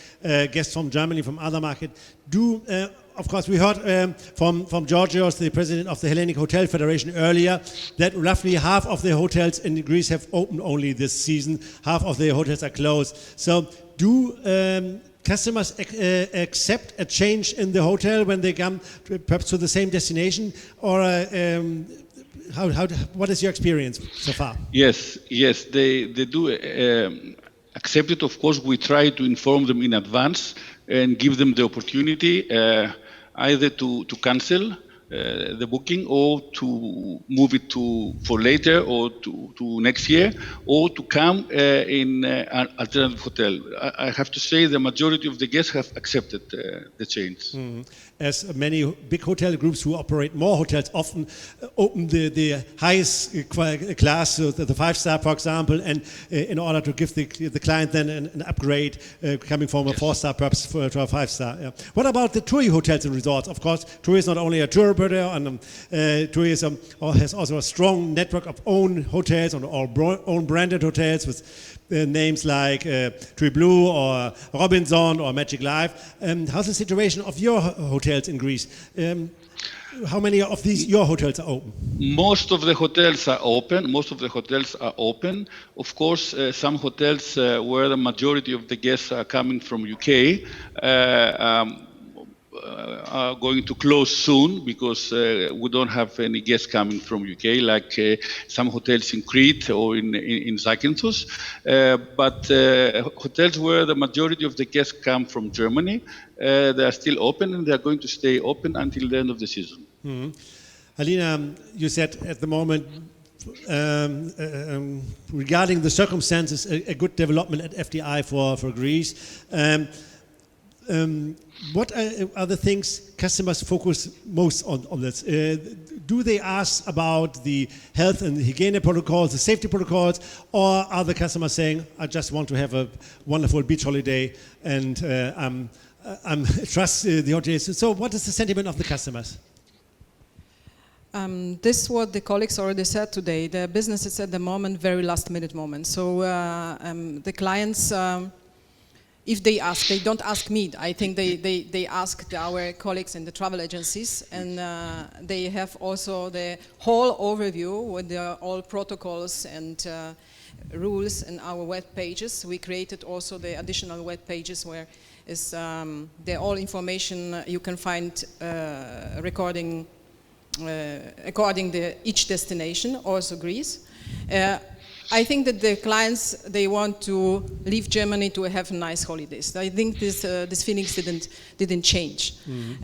guests from Germany, from other markets. Of course, we heard from Georgios, the president of the Hellenic Hotel Federation earlier, that roughly half of the hotels in Greece have opened only this season. Half of the hotels are closed. So do customers accept a change in the hotel when they come perhaps to the same destination, or what is your experience so far? Yes, they do accept it. Of course, we try to inform them in advance and give them the opportunity either to cancel the booking, or to move it for later, or to next year, or to come in an alternative hotel. I have to say the majority of the guests have accepted the change. Mm-hmm. As many big hotel groups who operate more hotels often open the highest class, so the 5-star, for example, and in order to give the client then an upgrade coming from a 4-star perhaps to a 5-star. Yeah. What about the TUI hotels and resorts? Of course, TUI is not only a tour operator, and TUI has also a strong network of own hotels and own branded hotels with names like TUI Blue or Robinson or Magic Life. How's the situation of your hotels in Greece? How many of your hotels are open? Most of the hotels are open. Of course, some hotels where the majority of the guests are coming from UK are going to close soon, because we don't have any guests coming from UK, like some hotels in Crete or in Zakynthos. But hotels where the majority of the guests come from Germany, they are still open, and they are going to stay open until the end of the season. Mm-hmm. Halina, you said at the moment, regarding the circumstances, a good development at FDI for Greece. What are the things customers focus most on this? Do they ask about the health and hygiene protocols, the safety protocols, or are the customers saying, I just want to have a wonderful beach holiday and I trust the hotels? So what is the sentiment of the customers? This is what the colleagues already said today. The business is at the moment very last-minute moment. So the clients, if they ask, they don't ask me. I think they ask our colleagues in the travel agencies, and they have also the whole overview with all protocols and rules in our web pages. We created also the additional web pages where is the all information you can find recording according to each destination, also Greece. I think that the clients, they want to leave Germany to have nice holidays. I think this feelings didn't change.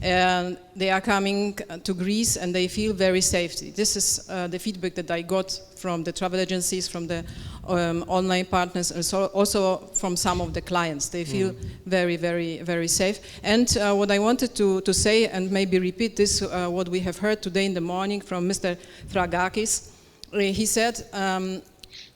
And they are coming to Greece and they feel very safe. This is the feedback that I got from the travel agencies, from the online partners, and also from some of the clients. They feel very, very, very safe. And what I wanted to say, and maybe repeat this, what we have heard today in the morning from Mr. Thragakis, he said,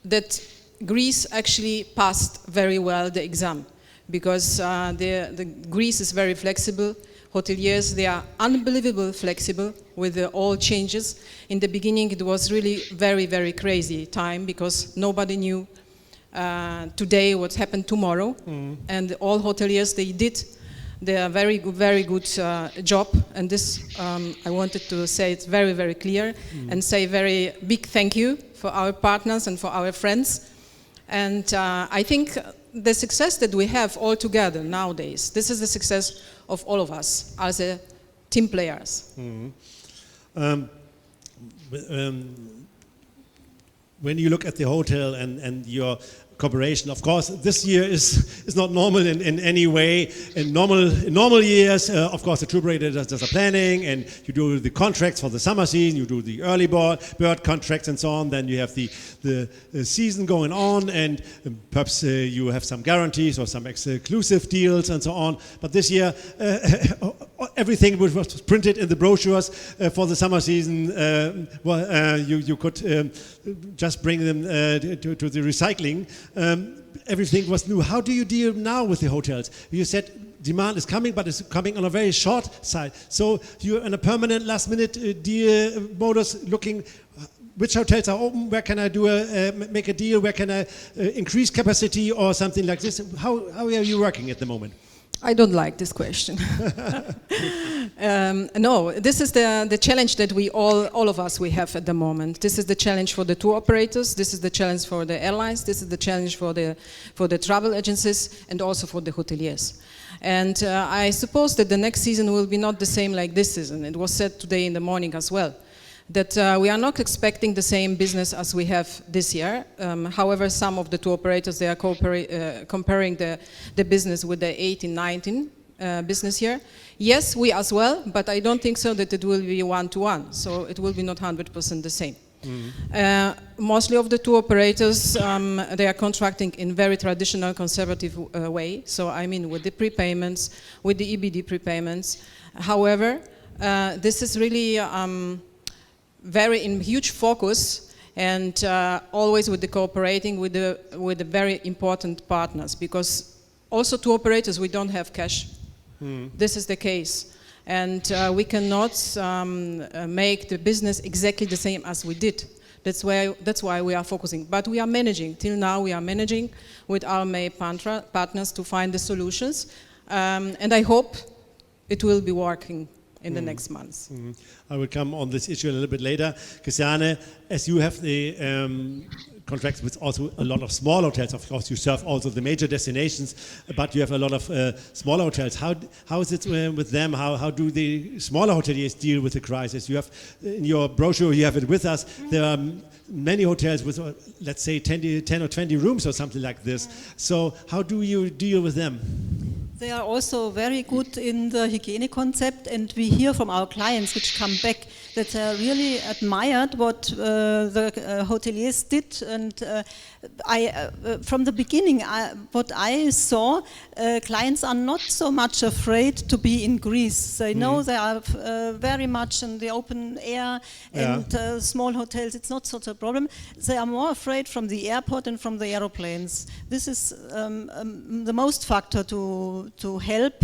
that Greece actually passed very well the exam, because the Greece is very flexible. Hoteliers, they are unbelievably flexible with all changes. In the beginning, it was really very, very crazy time, because nobody knew today what happened tomorrow. And all hoteliers, they did their very good job. And this, I wanted to say it very, very clear and say very big thank you for our partners and for our friends. And I think the success that we have all together nowadays, this is the success of all of us as a team players. When you look at the hotel and your cooperation, of course, this year is not normal in any way. In normal years, of course, the tour operator does the planning, and you do the contracts for the summer season, you do the early bird contracts and so on. Then you have the season going on, and perhaps you have some guarantees or some exclusive deals and so on. But this year, everything was printed in the brochures for the summer season. You could just bring them to the recycling. Everything was new. How do you deal now with the hotels? You said demand is coming, but it's coming on a very short side. So you're in a permanent last-minute deal modus, looking which hotels are open, where can I make a deal, where can I increase capacity or something like this. How are you working at the moment? I don't like this question. No, this is the challenge that we all of us we have at the moment. This is the challenge for the tour operators. This is the challenge for the airlines. This is the challenge for the travel agencies and also for the hoteliers. And I suppose that the next season will be not the same like this season. It was said today in the morning as well, that we are not expecting the same business as we have this year. However, some of the tour operators, they are comparing the business with the 18-19 business year. Yes, we as well, but I don't think so that it will be one-to-one. So it will be not 100% the same. Mostly of the tour operators, they are contracting in very traditional, conservative way. So I mean with the prepayments, with the EBD prepayments. However, this is really very in huge focus, and always with the cooperating with the very important partners, because also to operators we don't have cash. This is the case, and we cannot make the business exactly the same as we did. That's why we are focusing. But we are managing. Till now we are managing with our main partners to find the solutions, and I hope it will be working in the next months. I will come on this issue a little bit later. Christiane, as you have the contracts with also a lot of small hotels, of course you serve also the major destinations, but you have a lot of smaller hotels. How is it with them? How do the smaller hoteliers deal with the crisis? You have, in your brochure, you have it with us, there are many hotels with, let's say, 10 or 20 rooms or something like this. So how do you deal with them? They are also very good in the hygiene concept, and we hear from our clients which come back that they really admired what the hoteliers did. And from the beginning, what I saw, clients are not so much afraid to be in Greece. They know they are very much in the open air, and small hotels, it's not such a problem. They are more afraid from the airport and from the aeroplanes. This is the most factor to help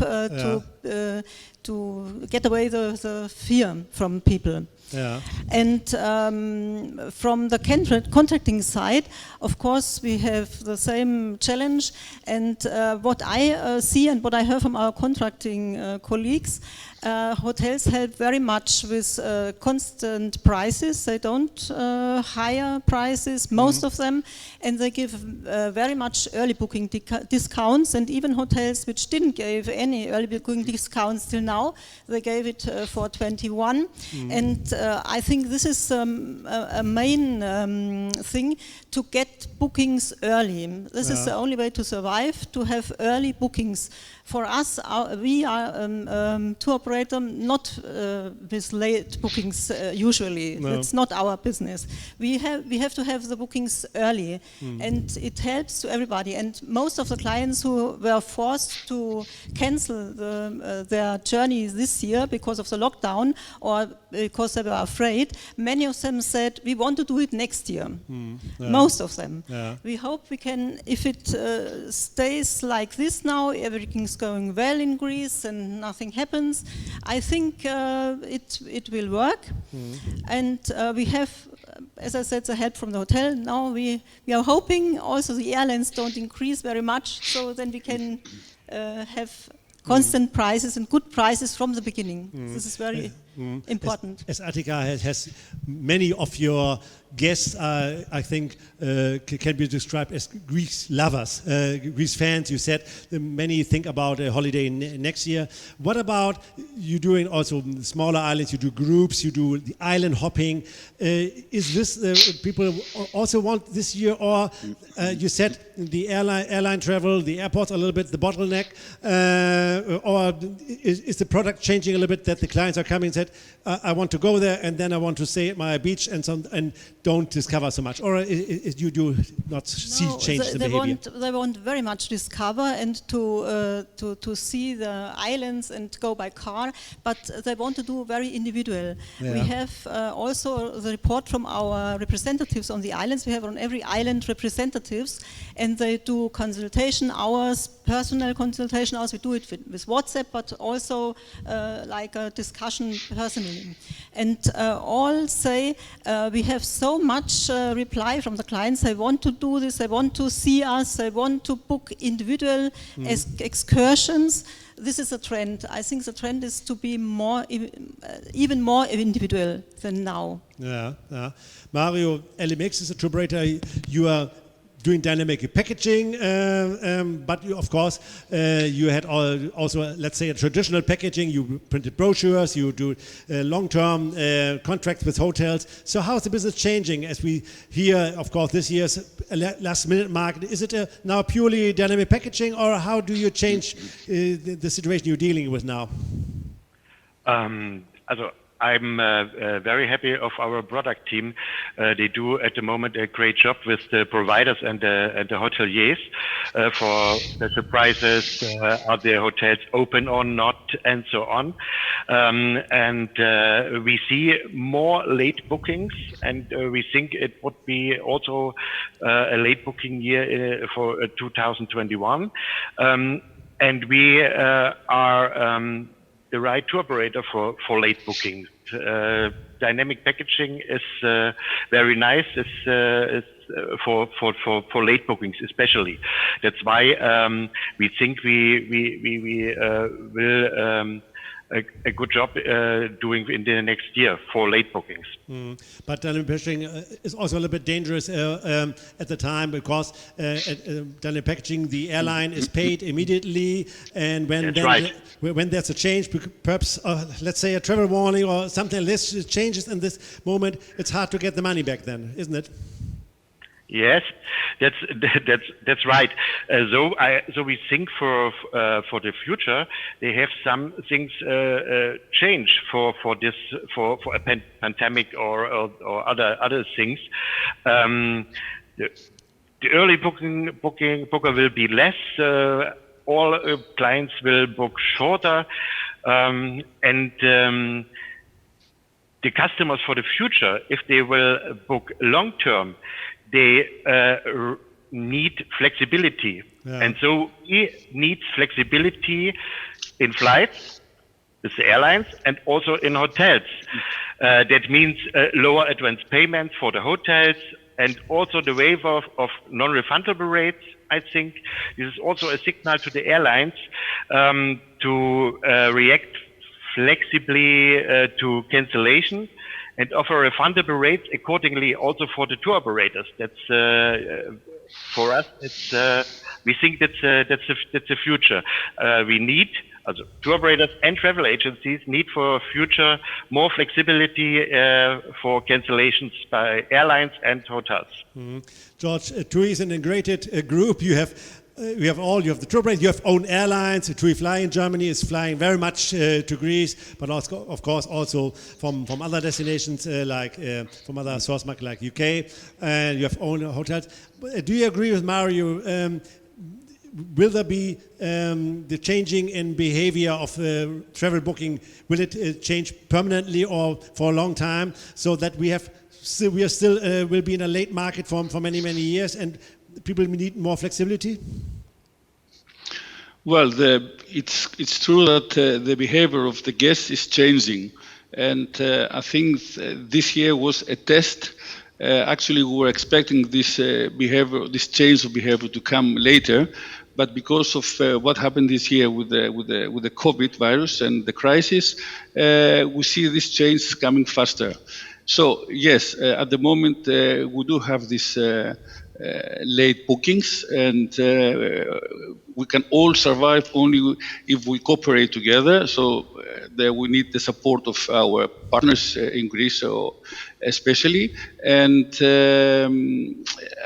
to get away the fear from people. And from the contracting side, of course, we have the same challenge. And what I see and what I hear from our contracting colleagues, hotels help very much with constant prices. They don't higher prices, most of them, and they give very much early booking discounts, and even hotels which didn't give any early booking discounts till now, they gave it for 21. And I think this is a main thing, to get bookings early. This is the only way to survive, to have early bookings. For us, we are tour operator, not with late bookings usually. No. It's not our business. We have to have the bookings early, and it helps to everybody. And most of the clients who were forced to cancel their journey this year because of the lockdown or because they were afraid, many of them said, we want to do it next year. Most of them. We hope we can, if it stays like this now, everything's going well in Greece and nothing happens, I think it will work. And we have, as I said, the help from the hotel. Now we are hoping also the airlines don't increase very much, so then we can have constant prices and good prices from the beginning. This is very important. As Attika has many of your guests, I think, can be described as Greece lovers, Greece fans. You said many think about a holiday next year. What about you doing also smaller islands? You do groups, you do the island hopping. Is this people also want this year, or you said the airline travel, the airports a little bit, the bottleneck, or is the product changing a little bit, that the clients are coming and said, I want to go there and then I want to stay at my beach and don't discover so much, or you do not see change the behavior? They want very much discover and to see the islands and go by car, but they want to do very individual. We have also the report from our representatives on the islands. We have on every island representatives, and they do consultation hours, personal consultation hours. We do it with WhatsApp, but also like a discussion personally. And all say we have so much reply from the clients. They want to do this, they want to see us, they want to book individual excursions. This is a trend. I think the trend is to be more, even more individual than now. Mario, LMX is a tour operator. You are doing dynamic packaging, but you, of course, you had also, let's say, a traditional packaging. You printed brochures, you do long-term contracts with hotels. So how is the business changing as we hear, of course, this year's last-minute market? Is it now purely dynamic packaging, or how do you change the situation you're dealing with now? I'm very happy of our product team. They do at the moment a great job with the providers and the hoteliers for the surprises, are the hotels open or not, and so on. And we see more late bookings, and we think it would be also a late booking year for 2021. And we are the right tour operator for late bookings. Dynamic packaging is very nice. It's for late bookings especially. That's why we think we will a good job doing in the next year for late bookings. But dynamic packaging is also a little bit dangerous at the time, because dynamic packaging, the airline is paid immediately, and when there's a change, perhaps let's say a travel warning or something like this changes in this moment, it's hard to get the money back then, isn't it? Yes, that's right. So we think for the future, they have some things change for a pandemic or other things. The early booker will be less. All clients will book shorter, and the customers for the future, if they will book long term, they need flexibility. And so he needs flexibility in flights with the airlines and also in hotels. That means lower advance payments for the hotels, and also the waiver of non-refundable rates. I think this is also a signal to the airlines to react flexibly to cancellation and offer refundable rates accordingly also for the tour operators. That's for us. It's we think that's the future. We need, also tour operators and travel agencies need for future more flexibility for cancellations by airlines and hotels. George, TUI is an integrated group. You have the tour operators, you have own airlines. TUI Fly in Germany is flying very much to Greece, but also, of course, also from other destinations like from other source markets like UK, and you have own hotels. Do you agree with Mario? Will there be the changing in behavior of travel booking? Will it change permanently or for a long time, so that we are still will be in a late market for many years, and people need more flexibility? Well, it's true that the behavior of the guests is changing, and I think this year was a test. Actually, we were expecting this this change of behavior to come later, but because of what happened this year with the COVID virus and the crisis, we see this change coming faster. So yes, at the moment we do have this late bookings, and we can all survive only if we cooperate together. So we need the support of our partners in Greece, especially. And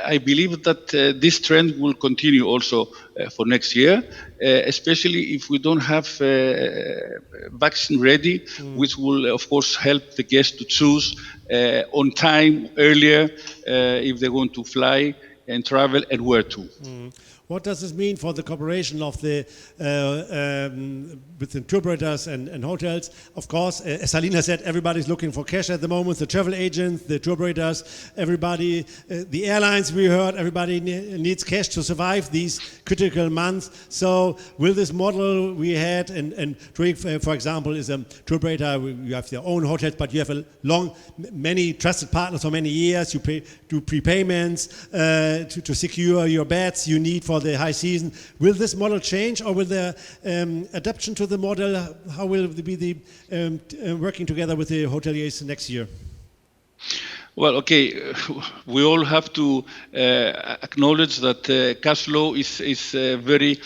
I believe that this trend will continue also for next year, especially if we don't have vaccine ready, which will of course help the guests to choose on time, earlier, if they want to fly and travel and where to. What does this mean for the cooperation of the with the tour operators and hotels? Of course, as Halina said, everybody's looking for cash at the moment. The travel agents, the tour operators, everybody, the airlines, we heard, everybody needs cash to survive these critical months. So will this model we had, and TUI, for example, is a tour operator, you have their own hotels, but you have many trusted partners for many years. You do prepayments to secure your beds you need for the high season. Will this model change, or will the adaptation to the model, how will it be the working together with the hoteliers next year? Well, okay, we all have to acknowledge that cash flow is very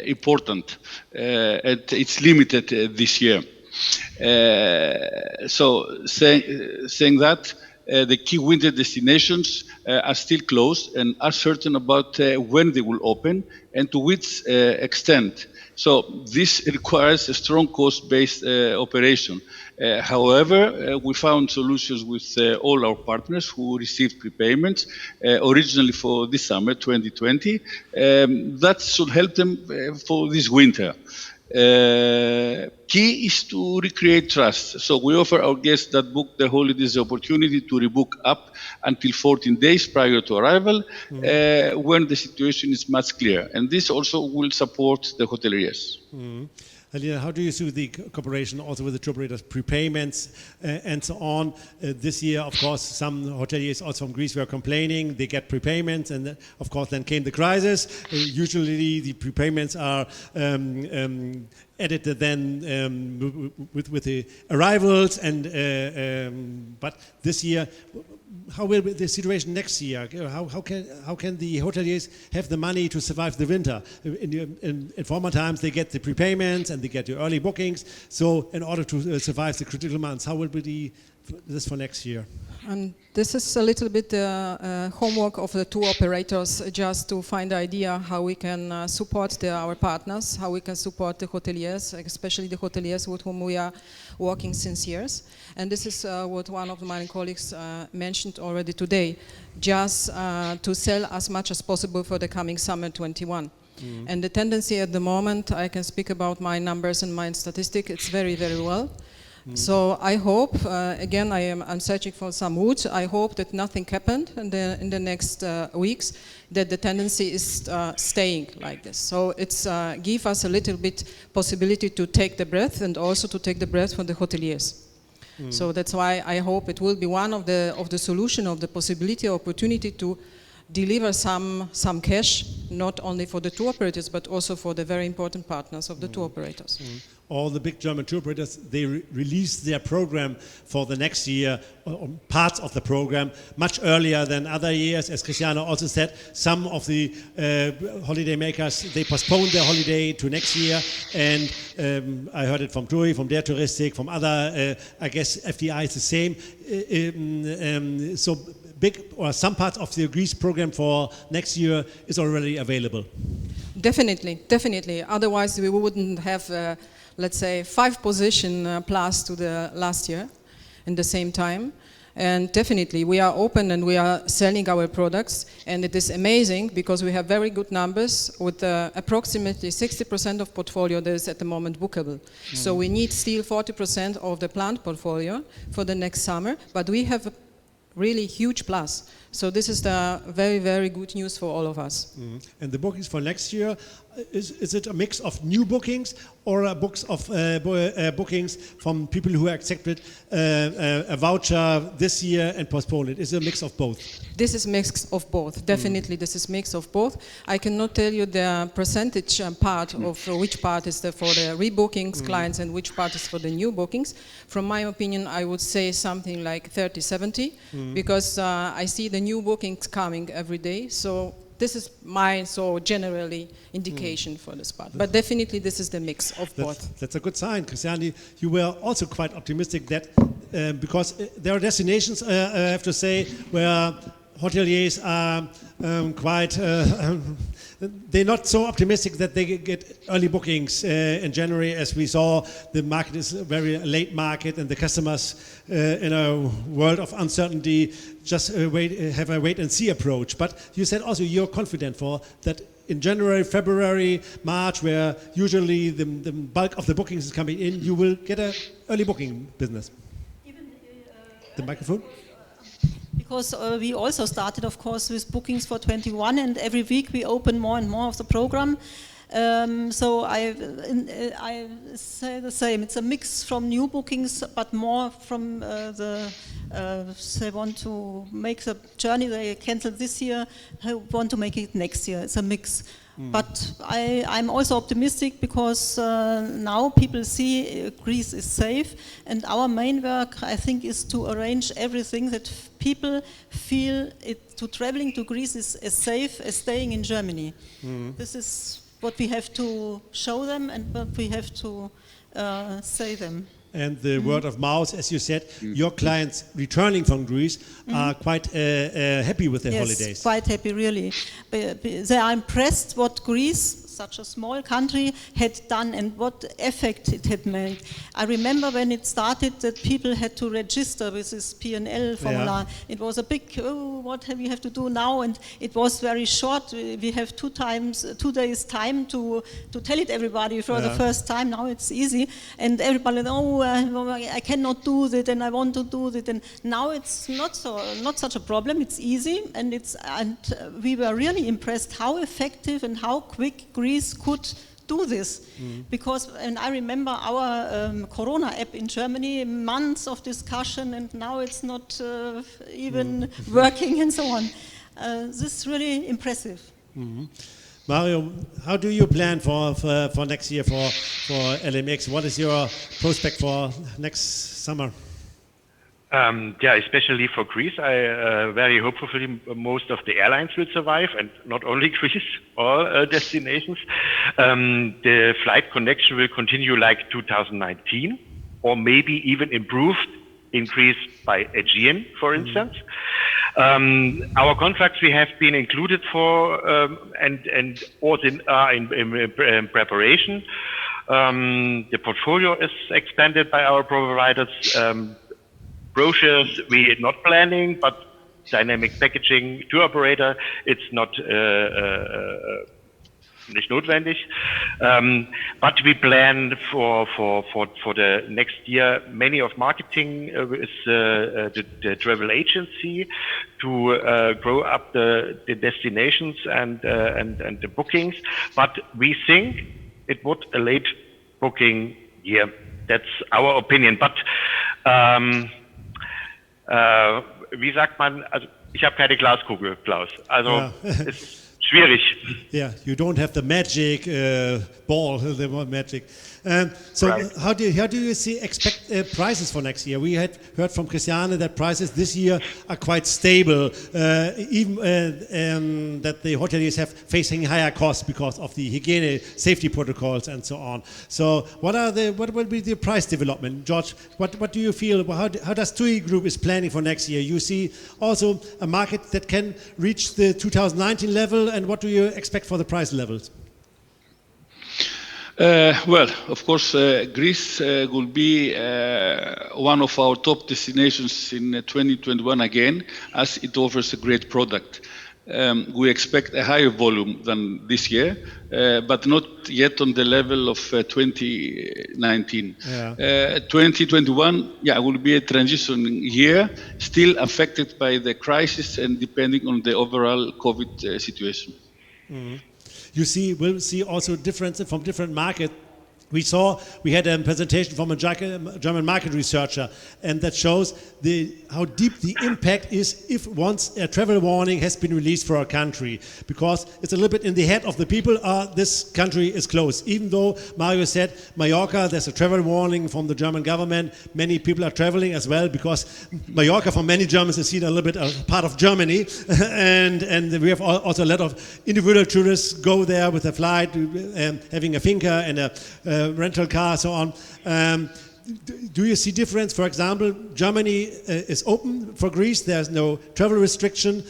important, and it's limited this year. So saying that, the key winter destinations are still closed and are certain about when they will open and to which extent. So this requires a strong cost-based operation. However, we found solutions with all our partners who received prepayments originally for this summer, 2020, that should help them for this winter. Key is to recreate trust. So we offer our guests that book their holidays the opportunity to rebook up until 14 days prior to arrival, when the situation is much clearer. And this also will support the hoteliers. Halina, how do you see the cooperation also with the tour operators, prepayments and so on? This year, of course, some hoteliers also from Greece were complaining. They get prepayments, and of course then came the crisis. Usually the prepayments are edited then with the arrivals, and but this year, how will be the situation next year? How can the hoteliers have the money to survive the winter? In former times, they get the prepayments and they get the early bookings. So, in order to survive the critical months, how will be this for next year? And this is a little bit the homework of the tour operators, just to find the idea how we can support our partners, how we can support the hoteliers, especially the hoteliers with whom we are working since years. And this is what one of my colleagues mentioned already today, just to sell as much as possible for the coming summer 21. And the tendency at the moment, I can speak about my numbers and my statistic, it's very, very well. So I hope, again, I'm searching for some roots. I hope that nothing happened in the next weeks, that the tendency is staying like this. So it's give us a little bit possibility to take the breath, and also to take the breath from the hoteliers. So that's why I hope it will be one of the solution, of the possibility, opportunity to deliver some cash, not only for the tour operators, but also for the very important partners of the tour operators. all the big German tour operators, they release their program for the next year, or parts of the program, much earlier than other years. As Christiane also said, some of the holiday makers, they postpone their holiday to next year, and I heard it from TUI, from der Touristik, from other, I guess FDI is the same. So big, or some parts of the Greece program for next year is already available. Definitely, definitely. Otherwise, we wouldn't have, let's say, 5 position plus to the last year in the same time. And definitely, we are open and we are selling our products. And it is amazing because we have very good numbers with approximately 60% of portfolio that is at the moment bookable. So we need still 40% of the planned portfolio for the next summer. But we have a really huge plus. So this is the very, very good news for all of us. And the bookings for next year, is it a mix of new bookings or a bookings from people who accepted a voucher this year and postponed it? Is it a mix of both? This is mix of both. Definitely, this is mix of both. I cannot tell you the percentage part of which part is for the rebookings clients and which part is for the new bookings. From my opinion, I would say something like 30-70 because I see the new bookings coming every day. So this is my generally indication for this part. But definitely this is the mix of both. That's a good sign. Christiane, you were also quite optimistic that because there are destinations, I have to say, where hoteliers are quite, they're not so optimistic that they get early bookings in January. As we saw, the market is a very late market and the customers in a world of uncertainty just have a wait and see approach. But you said also you're confident for that in January, February, March, where usually the bulk of the bookings is coming in, you will get an early booking business. The microphone? Because we also started, of course, with bookings for 21, and every week we open more and more of the program. So I say the same. It's a mix from new bookings, but more from they want to make the journey they canceled this year, they want to make it next year. It's a mix. But I'm also optimistic because now people see Greece is safe, and our main work, I think, is to arrange everything that people feel to traveling to Greece is as safe as staying in Germany. This is what we have to show them and what we have to say them. And the word of mouth, as you said, your clients returning from Greece are quite happy with their holidays. Yes, quite happy, really. They are impressed what Greece, such a small country, had done and what effect it had made. I remember when it started that people had to register with this P&L formula. Yeah. It was a big, what we have to do now? And it was very short. We have 2 days time to tell it everybody for the first time. Now it's easy. And everybody, I cannot do that and I want to do that. And now it's not such a problem. It's easy. And we were really impressed how effective and how quick Greece could do this, because, and I remember our Corona app in Germany, months of discussion, and now it's not even working and so on. This is really impressive. Mario, how do you plan for next year for LMX? What is your prospect for next summer? Especially for Greece, I very hopefully most of the airlines will survive, and not only Greece, all destinations. The flight connection will continue like 2019, or maybe even improved, increased by Aegean, for instance. Our contracts we have been included for and also in preparation. The portfolio is expanded by our providers. Brochures we are not planning, but dynamic packaging tour operator, it's not nicht notwendig. But we plan for the next year many of marketing with the travel agency to grow up the destinations and the bookings. But we think it would a late booking year. That's our opinion. But wie sagt man, also ich habe keine Glaskugel, Klaus. Also es ist schwierig. Yeah, you don't have the magic ball, the magic. So Right. how do you expect prices for next year? We had heard from Christiane that prices this year are quite stable, even that the hoteliers have facing higher costs because of the hygiene safety protocols and so on. So what will be the price development? George, what do you feel? How does TUI Group is planning for next year? You see also a market that can reach the 2019 level, and what do you expect for the price levels? Well, of course, Greece will be one of our top destinations in 2021 again, as it offers a great product. We expect a higher volume than this year, but not yet on the level of 2019. Yeah. 2021, will be a transition year, still affected by the crisis and depending on the overall COVID situation. Mm-hmm. We'll see also difference from different markets. We had a presentation from a German market researcher, and that shows how deep the impact is if once a travel warning has been released for a country, because it's a little bit in the head of the people, this country is closed. Even though Mario said Mallorca, there's a travel warning from the German government, many people are traveling as well, because Mallorca for many Germans is seen a little bit as part of Germany, and we have also a lot of individual tourists go there with a flight, having a finca and a rental car, so on. Do you see difference? For example, Germany is open for Greece. There's no travel restriction.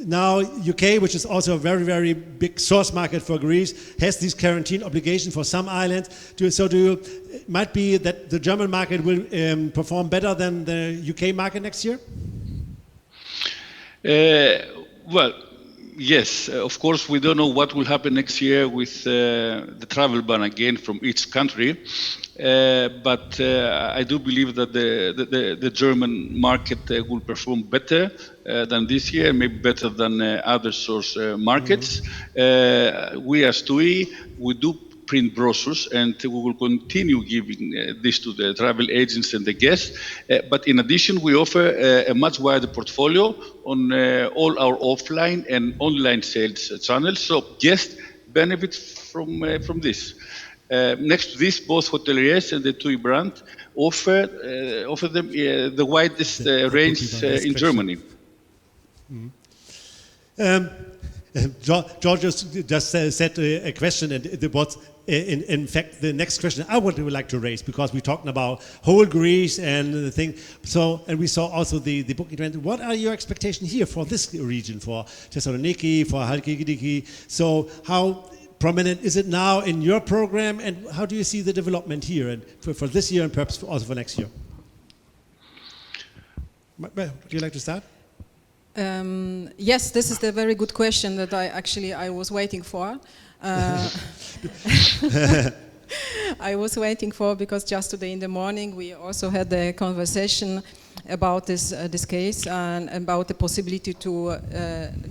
Now UK, which is also a very, very big source market for Greece, has this quarantine obligation for some islands. It might be that the German market will perform better than the UK market next year? Well, yes, of course, we don't know what will happen next year with the travel ban again from each country, but I do believe that the German market will perform better than this year, maybe better than other source markets. We as TUI, we do print brochures, and we will continue giving this to the travel agents and the guests. But in addition, we offer a much wider portfolio on all our offline and online sales channels, so guests benefit from this. Next to this, both hoteliers and the TUI brand offer them the widest range in Germany. George just said a question, and it was in fact the next question I would like to raise, because we're talking about whole Greece and the thing. So, and we saw also the booking trend. What are your expectations here for this region, for Thessaloniki, for Halkidiki? So, how prominent is it now in your program, and how do you see the development here and for this year and perhaps also for next year? Would you like to start? Yes, this is the very good question that I was waiting for. I was waiting for, because just today in the morning we also had a conversation about this case and about the possibility to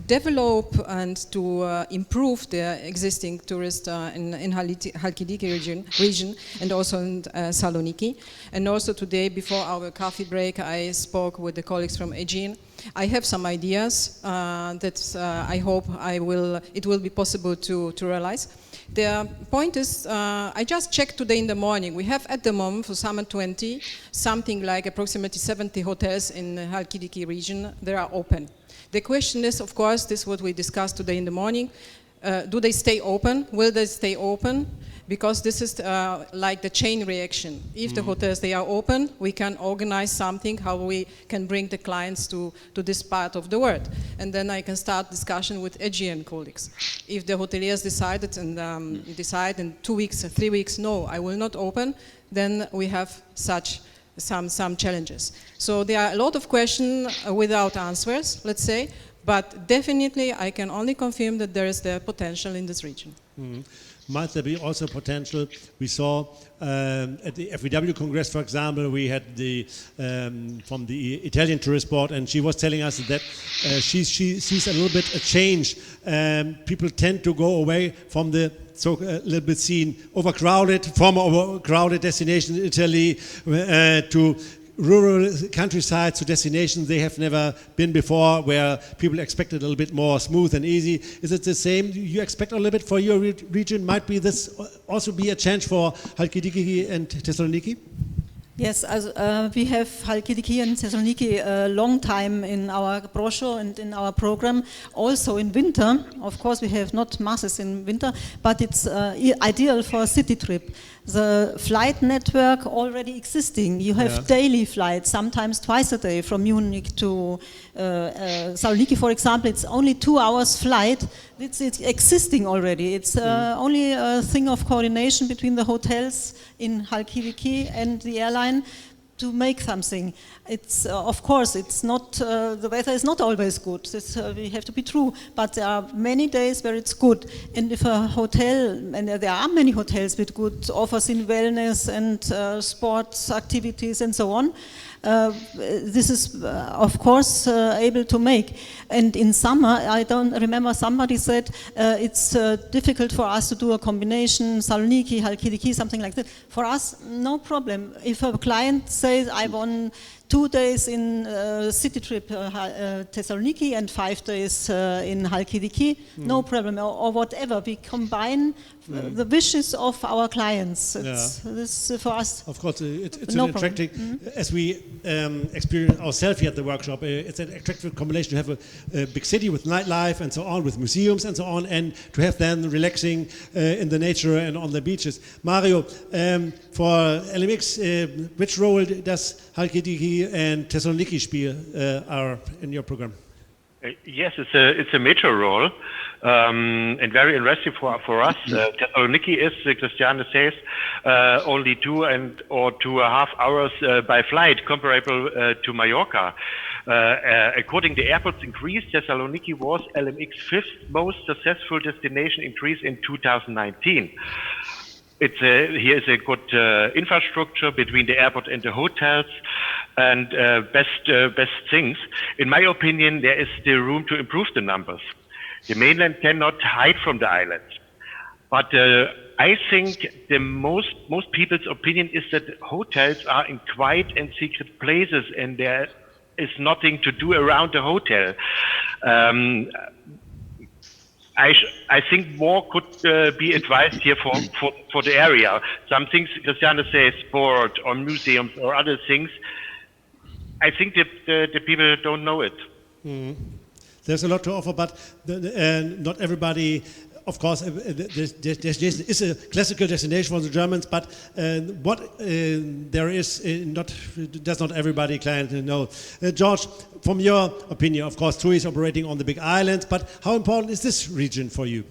develop and to improve the existing tourist in Halkidiki region and also in Thessaloniki. And also today, before our coffee break, I spoke with the colleagues from Aegean. I have some ideas that I hope it will be possible to realize. The point is, I just checked today in the morning. We have at the moment for summer 20 something like approximately 70 hotels in the Halkidiki region. They are open. The question is, of course, this is what we discussed today in the morning. Do they stay open? Will they stay open? Because this is like the chain reaction. If the hotels, they are open, we can organize something, how we can bring the clients to this part of the world. And then I can start discussion with Aegean colleagues. If the hoteliers decided and decide in 2 weeks, 3 weeks, no, I will not open, then we have some challenges. So there are a lot of questions without answers, let's say, but definitely I can only confirm that there is the potential in this region. Might there be also potential? We saw at the FVW Congress, for example, we had from the Italian Tourist Board, and she was telling us that she sees a little bit a change. People tend to go away from the a little bit seen overcrowded destination in Italy to rural countryside to destinations they have never been before, where people expect it a little bit more smooth and easy. Is it the same? You expect a little bit for your region? Might be this also be a change for Halkidiki and Thessaloniki? Yes, we have Halkidiki and Thessaloniki a long time in our brochure and in our program. Also in winter, of course we have not masses in winter, but it's ideal for a city trip. The flight network already existing. You have daily flights, sometimes twice a day from Munich to Thessaloniki, for example. It's only 2 hours flight. It's existing already. It's only a thing of coordination between the hotels in Halkidiki and the airline to make something. It's of course it's not the weather is not always good. This, we have to be true, but there are many days where it's good. And if a hotel, and there are many hotels with good offers in wellness and sports activities and so on, this is of course able to make. And in summer, I don't remember, somebody said it's difficult for us to do a combination, Thessaloniki, Halkidiki, something like that. For us, no problem. If a client says, I want 2 days in city trip Thessaloniki and 5 days in Halkidiki, no problem, or whatever. We combine the wishes of our clients. This for us. Of course, it's no an attractive, as we experience ourselves here at the workshop, it's an attractive combination to have a big city with nightlife and so on, with museums and so on, and to have then relaxing in the nature and on the beaches. Mario, for LMX, which role does Halkidiki and Thessaloniki are in your program? Yes, it's a major role, and very interesting for us. Thessaloniki is, Christiane says, only 2 or 2.5 hours by flight, comparable to Mallorca. According to airports in Greece, Thessaloniki was LMX's 5th most successful destination in Greece in 2019. Here is a good infrastructure between the airport and the hotels, and best things. In my opinion, there is still room to improve the numbers. The mainland cannot hide from the islands, but I think the most people's opinion is that hotels are in quiet and secret places, and there is nothing to do around the hotel. I think more could be advised here for the area. Some things, Christiane says, sport or museums or other things, I think the people don't know it. There's a lot to offer, but not everybody. Of course, this destination is a classical destination for the Germans, but what there is does not everybody client know. George, from your opinion, of course, TUI is operating on the big islands, but how important is this region for you?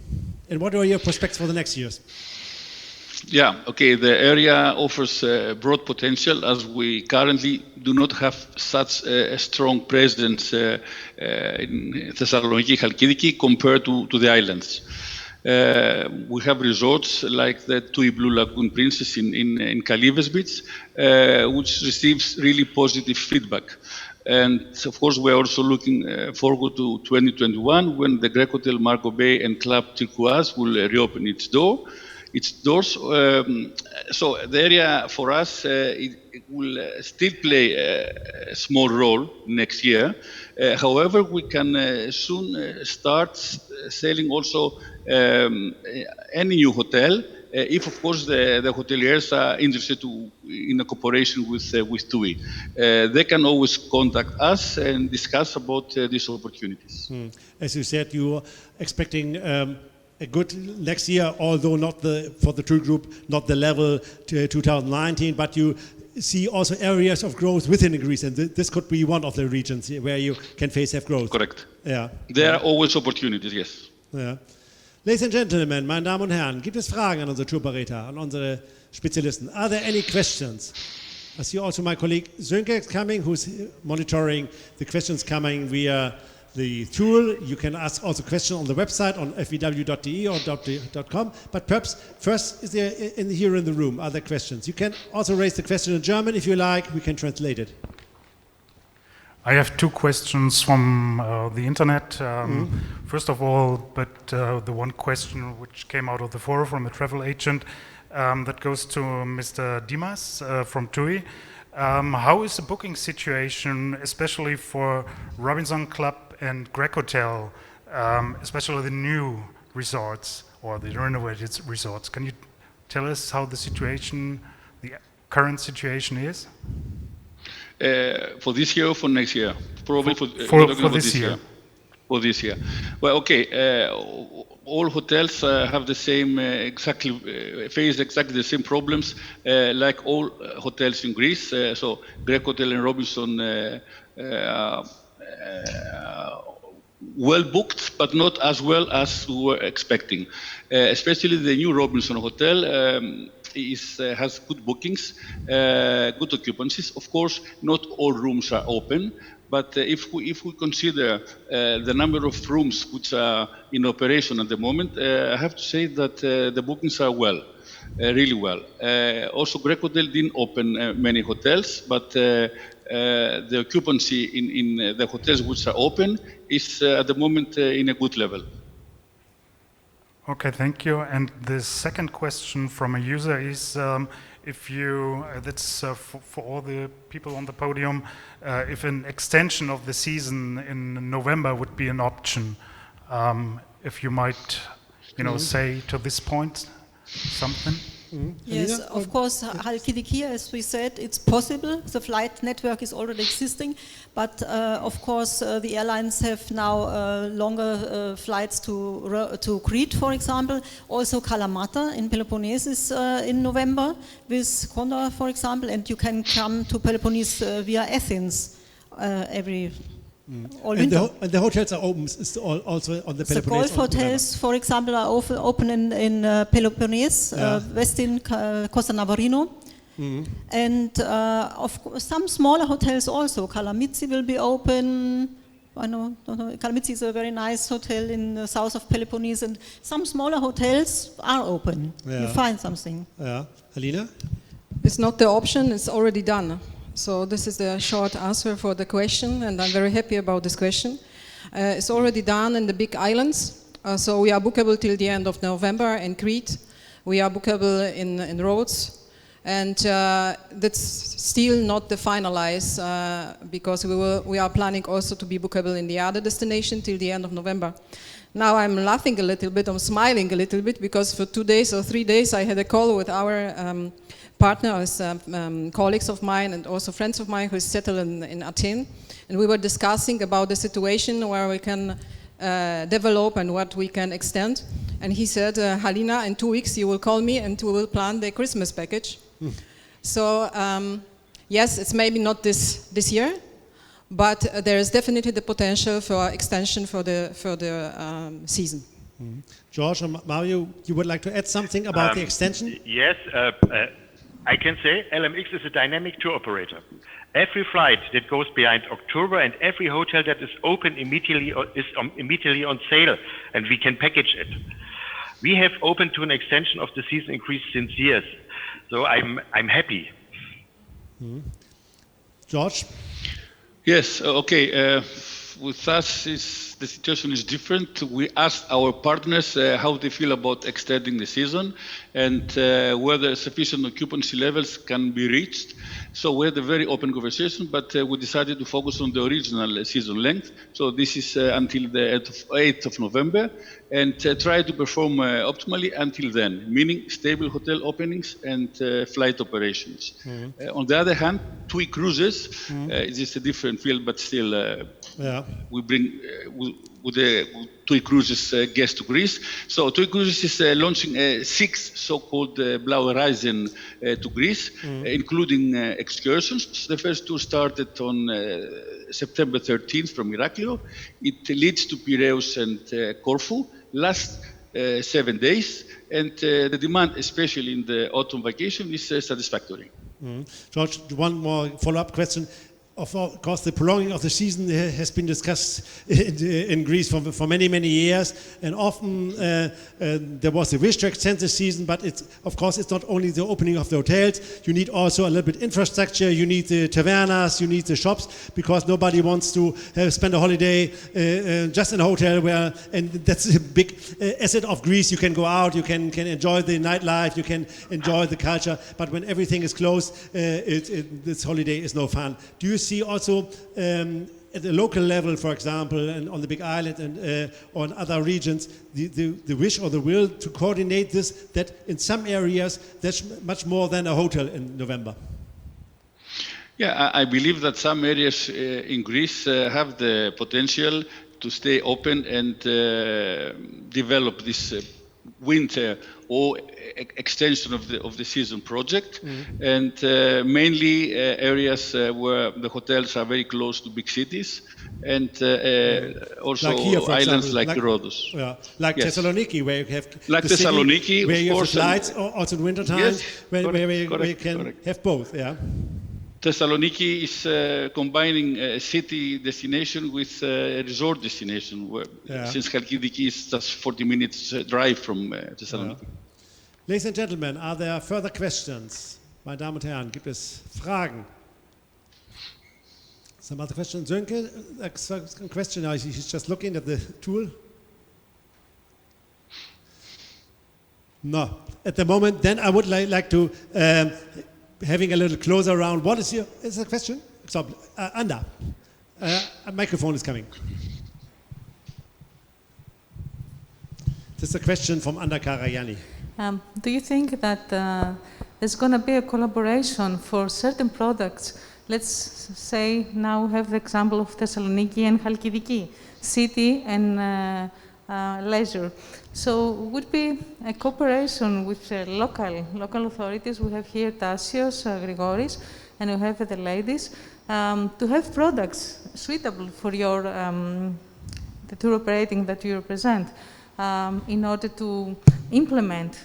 And what are your prospects for the next years? Yeah, okay, the area offers broad potential, as we currently do not have such a strong presence in Thessaloniki, Halkidiki compared to the islands. We have resorts like the TUI Blue Lagoon Princess in Kalibes Beach, which receives really positive feedback. And of course, we're also looking forward to 2021, when the Greek Hotel Marco Bay and Club Turquoise will reopen its doors. So the area for us it will still play a small role next year. However, we can soon start selling also any new hotel, if of course the hoteliers are interested in a cooperation with TUI. They can always contact us and discuss about these opportunities. As you said, you are expecting a good next year, although not for the TUI group, not the level to 2019, but you see also areas of growth within Greece, and this could be one of the regions where you can have growth. Correct. Yeah. There are always opportunities, yes. Yeah. Ladies and gentlemen, meine Damen und Herren, gibt es Fragen an unsere Tourberater, an unsere Spezialisten? Are there any questions? I see also my colleague Sönke is coming, who's monitoring the questions coming via the tool. You can ask also questions on the website on fvw.de or .com. But perhaps first, is there here in the room, are there questions? You can also raise the question in German if you like. We can translate it. I have 2 questions from the internet. First of all, the one question which came out of the forum from a travel agent that goes to Mr. Dimas from TUI. How is the booking situation, especially for Robinson Club and Greg Hotel, especially the new resorts or the renovated resorts? Can you tell us how the situation, the current situation is? For this year or for next year? Probably for this year. For this year. Well, okay. All hotels have the same face exactly the same problems like all hotels in Greece. So Greg Hotel and Robinson well booked, but not as well as we were expecting. Especially the new Robinson Hotel has good bookings, good occupancies. Of course, not all rooms are open. But if we consider the number of rooms which are in operation at the moment, I have to say that the bookings are really well. Also, Greg Hotel didn't open many hotels, but the occupancy in the hotels which are open is at the moment in a good level. Okay, thank you. And the second question from a user is, if you, that's for all the people on the podium, if an extension of the season in November would be an option, if you might, say to this point something. Yes, of course, Halkidiki, as we said, it's possible. The flight network is already existing, but of course the airlines have now longer flights to Crete, for example. Also Kalamata in Peloponnese is in November with Condor, for example, and you can come to Peloponnese via Athens every. And the hotels are open also on the Peloponnese. The golf hotels, for example, are open in Peloponnese, Westin, Costa Navarino. And of course, some smaller hotels also. Kalamitsi will be open. I don't know. Kalamitsi is a very nice hotel in the south of Peloponnese, and some smaller hotels are open. You find something. Yeah. Halina? It's not the option, it's already done. So this is the short answer for the question, and I'm very happy about this question. It's already done in the big islands. So we are bookable till the end of November in Crete. We are bookable in Rhodes. And that's still not the finalized, because we are planning also to be bookable in the other destination till the end of November. Now I'm laughing a little bit, I'm smiling a little bit, because for 2 days or 3 days I had a call with our partners, colleagues of mine and also friends of mine who settle in Athens, and we were discussing about the situation where we can develop and what we can extend. And he said, Halina, in 2 weeks you will call me and we will plan the Christmas package. So yes, it's maybe not this year, but there is definitely the potential for extension for the season. George and Mario, you would like to add something about the extension? Yes, I can say LMX is a dynamic tour operator. Every flight that goes behind October and every hotel that is open immediately is immediately on sale, and we can package it. We have opened to an extension of the season increase since years, so I'm happy. George? Yes, okay. With us, the situation is different. We asked our partners how they feel about extending the season and whether sufficient occupancy levels can be reached. So we had a very open conversation, but we decided to focus on the original season length. So this is until the 8th of November, and try to perform optimally until then, meaning stable hotel openings and flight operations. On the other hand, TUI Cruises, it is a different field, but still we bring with the TUI Cruises guests to Greece. So TUI Cruises is launching 6 so-called Blaue Reisen to Greece, including excursions. The first two started on September 13th from Iraklio. It leads to Piraeus and Corfu, last 7 days, and the demand, especially in the autumn vacation, is satisfactory. George, one more follow-up question. of course, the prolonging of the season has been discussed in Greece for many, many years, and often there was a wish to extend the season, but of course it's not only the opening of the hotels, you need also a little bit infrastructure, you need the tavernas, you need the shops, because nobody wants to spend a holiday just in a hotel and that's a big asset of Greece. You can go out, you can enjoy the nightlife, you can enjoy the culture, but when everything is closed, this holiday is no fun. Do you see also at the local level, for example, and on the Big Island and on other regions, the wish or the will to coordinate this, that in some areas there's much more than a hotel in November? Yeah, I believe that some areas in Greece have the potential to stay open and develop this winter or extension of the season project, and mainly areas where the hotels are very close to big cities, and also like here, islands example, like Rhodos. Yeah, like yes. Thessaloniki, where you have like Thessaloniki, where you have course, flights, also in winter time, yes, where correct, you can have both. Yeah. Thessaloniki is combining a city destination with a resort destination, where, since Halkidiki is just 40 minutes drive from Thessaloniki. Yeah. Ladies and gentlemen, are there further questions? Meine Damen und Herren, gibt es Fragen? Some other questions? Sönke, a question. He's just looking at the tool. No, at the moment. Then I would like to having a little closer around. What is a question? Stop. Anda, a microphone is coming. This is a question from Anda Karayanni. Do you think that there's going to be a collaboration for certain products? Let's say now we have the example of Thessaloniki and Halkidiki, city and leisure. So would be a cooperation with local authorities. We have here Tasios, Grigoris, and we have the ladies to have products suitable for your the tour operating that you represent in order to implement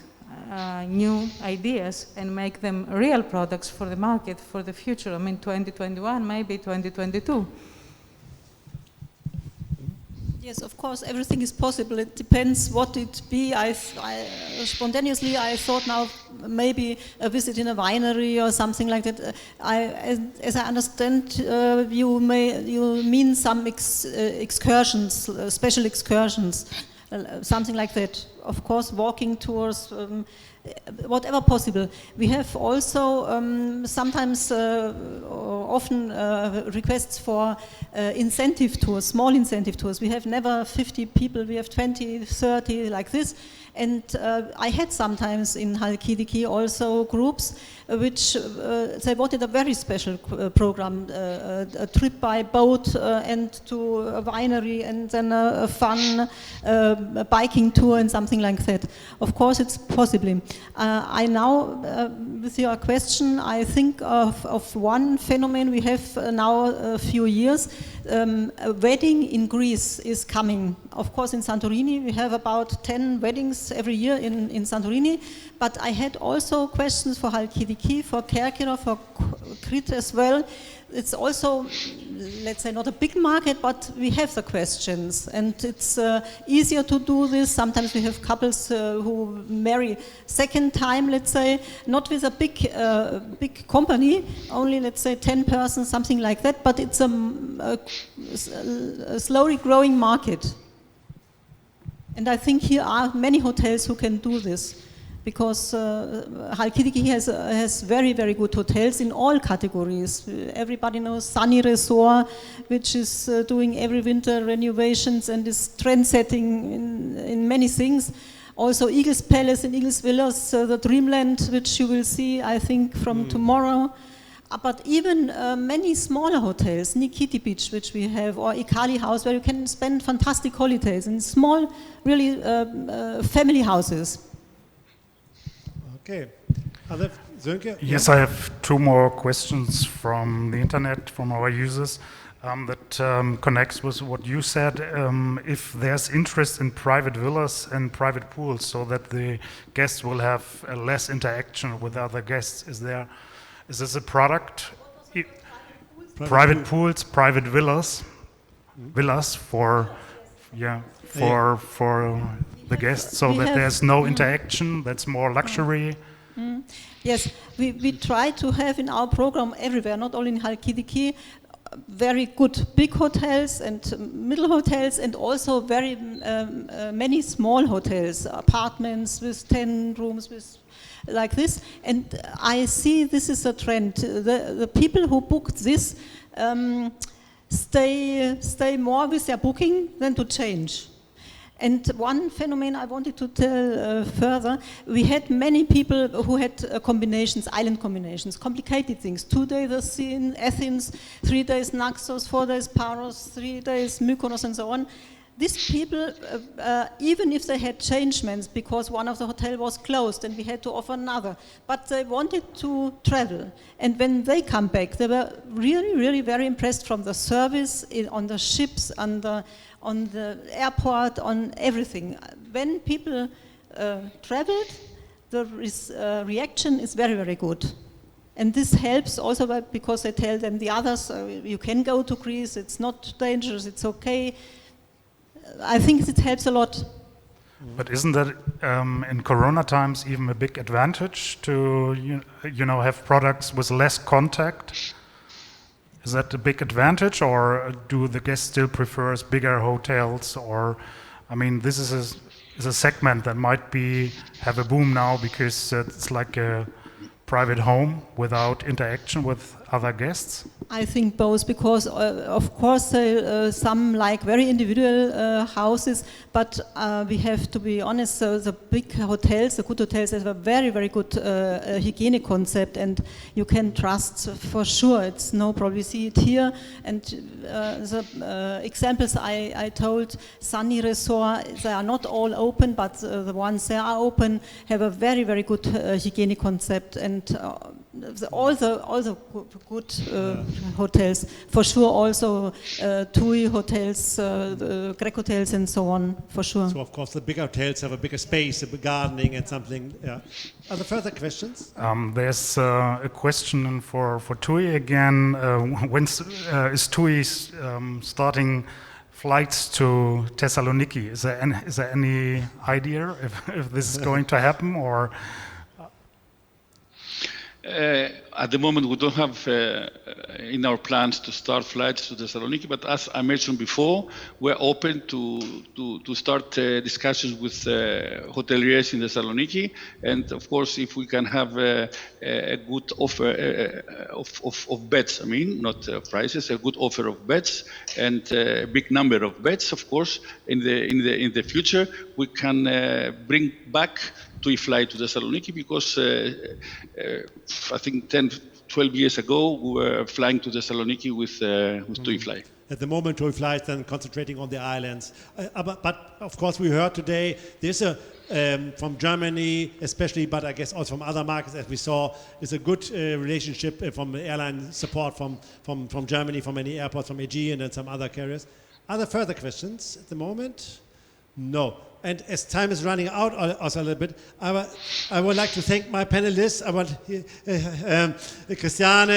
new ideas and make them real products for the market for the future. I mean, 2021, maybe 2022. Yes, of course, everything is possible. It depends what it be. Spontaneously, I thought now maybe a visit in a winery or something like that. As I understand, you mean some excursions, special excursions, something like that. Of course, walking tours, whatever possible. We have also sometimes often requests for incentive tours, small incentive tours. We have never 50 people, we have 20, 30 like this. And I had sometimes in Halkidiki also groups which they wanted a very special program, a trip by boat and to a winery and then a fun biking tour and something like that. Of course, it's possible. I now, with your question, I think of one phenomenon we have now a few years. A wedding in Greece is coming. Of course, in Santorini, we have about 10 weddings every year in Santorini. But I had also questions for Halkidiki, for Kerkira, for Crete as well. It's also, let's say, not a big market, but we have the questions. And it's easier to do this. Sometimes we have couples who marry second time, let's say, not with a big company, only, let's say, 10 persons, something like that. But it's a slowly growing market. And I think here are many hotels who can do this. Because Halkidiki has very, very good hotels in all categories. Everybody knows Sunny Resort, which is doing every winter renovations and is trend-setting in many things. Also Eagles Palace and Eagles Villas, the Dreamland, which you will see, I think, from tomorrow. But even many smaller hotels, Nikiti Beach, which we have, or Ikali House, where you can spend fantastic holidays, in small, really family houses. Okay. Sönke? Yes, I have two more questions from the internet, from our users, that connects with what you said. If there's interest in private villas and private pools so that the guests will have less interaction with other guests, is this a product? private pools, private villas for the guests, so that there's no interaction, that's more luxury. Yes, we try to have in our program everywhere, not only in Halkidiki, very good big hotels and middle hotels, and also very many small hotels, apartments with 10 rooms, with like this. And I see this is a trend. The people who booked this stay more with their booking than to change. And one phenomenon I wanted to tell further, we had many people who had combinations, island combinations, complicated things. 2 days in Athens, 3 days Naxos, 4 days Paros, 3 days Mykonos, and so on. These people, even if they had changements because one of the hotels was closed and we had to offer another, but they wanted to travel. And when they come back, they were really, really very impressed from the service on the ships, on the airport, on everything. When people traveled, the reaction is very, very good. And this helps also because they tell them the others, you can go to Greece, it's not dangerous, it's okay. I think it helps a lot. But isn't that in Corona times even a big advantage to have products with less contact? Is that a big advantage, or do the guests still prefer bigger hotels? Or, I mean, this is a segment that might have a boom now because it's like a private home without interaction with other guests. I think both, because of course some like very individual houses, but we have to be honest, the big hotels, the good hotels have a very, very good hygienic concept, and you can trust for sure, it's no problem. We see it here, and the examples I told, Sunny Resort, they are not all open, but the ones that are open have a very, very good hygienic concept, and all the good hotels, for sure, also TUI hotels, Greek hotels, and so on, for sure. So of course the big hotels have a bigger space, a big gardening and something. Yeah. Are there further questions? There's a question for TUI again. When is TUI starting flights to Thessaloniki? Is there any idea if this is going to happen, or? At the moment, we don't have in our plans to start flights to Thessaloniki, but as I mentioned before, we're open to start discussions with hoteliers in Thessaloniki, and of course, if we can have a good offer of beds, I mean, not prices, a good offer of beds and a big number of beds, of course, in the future, we can bring back TUI flight to Thessaloniki, because I think 10-12 years ago we were flying to Thessaloniki with TUI flight. At the moment, TUI flights then concentrating on the islands. But of course, we heard today there's from Germany, especially, but I guess also from other markets, as we saw, is a good relationship from airline support from Germany, from many airports, from Aegean and some other carriers. Are there further questions at the moment? No. And as time is running out also a little bit, I would like to thank my panelists. I want Christiane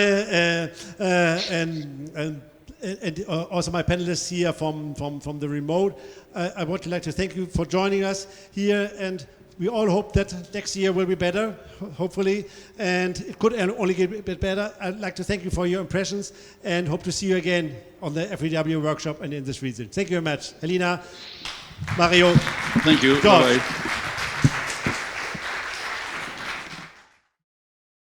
and also my panelists here from the remote. I would like to thank you for joining us here, and we all hope that next year will be better, hopefully, and it could only get a bit better. I'd like to thank you for your impressions and hope to see you again on the FVW workshop and in this region. Thank you very much. Halina, Mario. Thank you. George. Bye.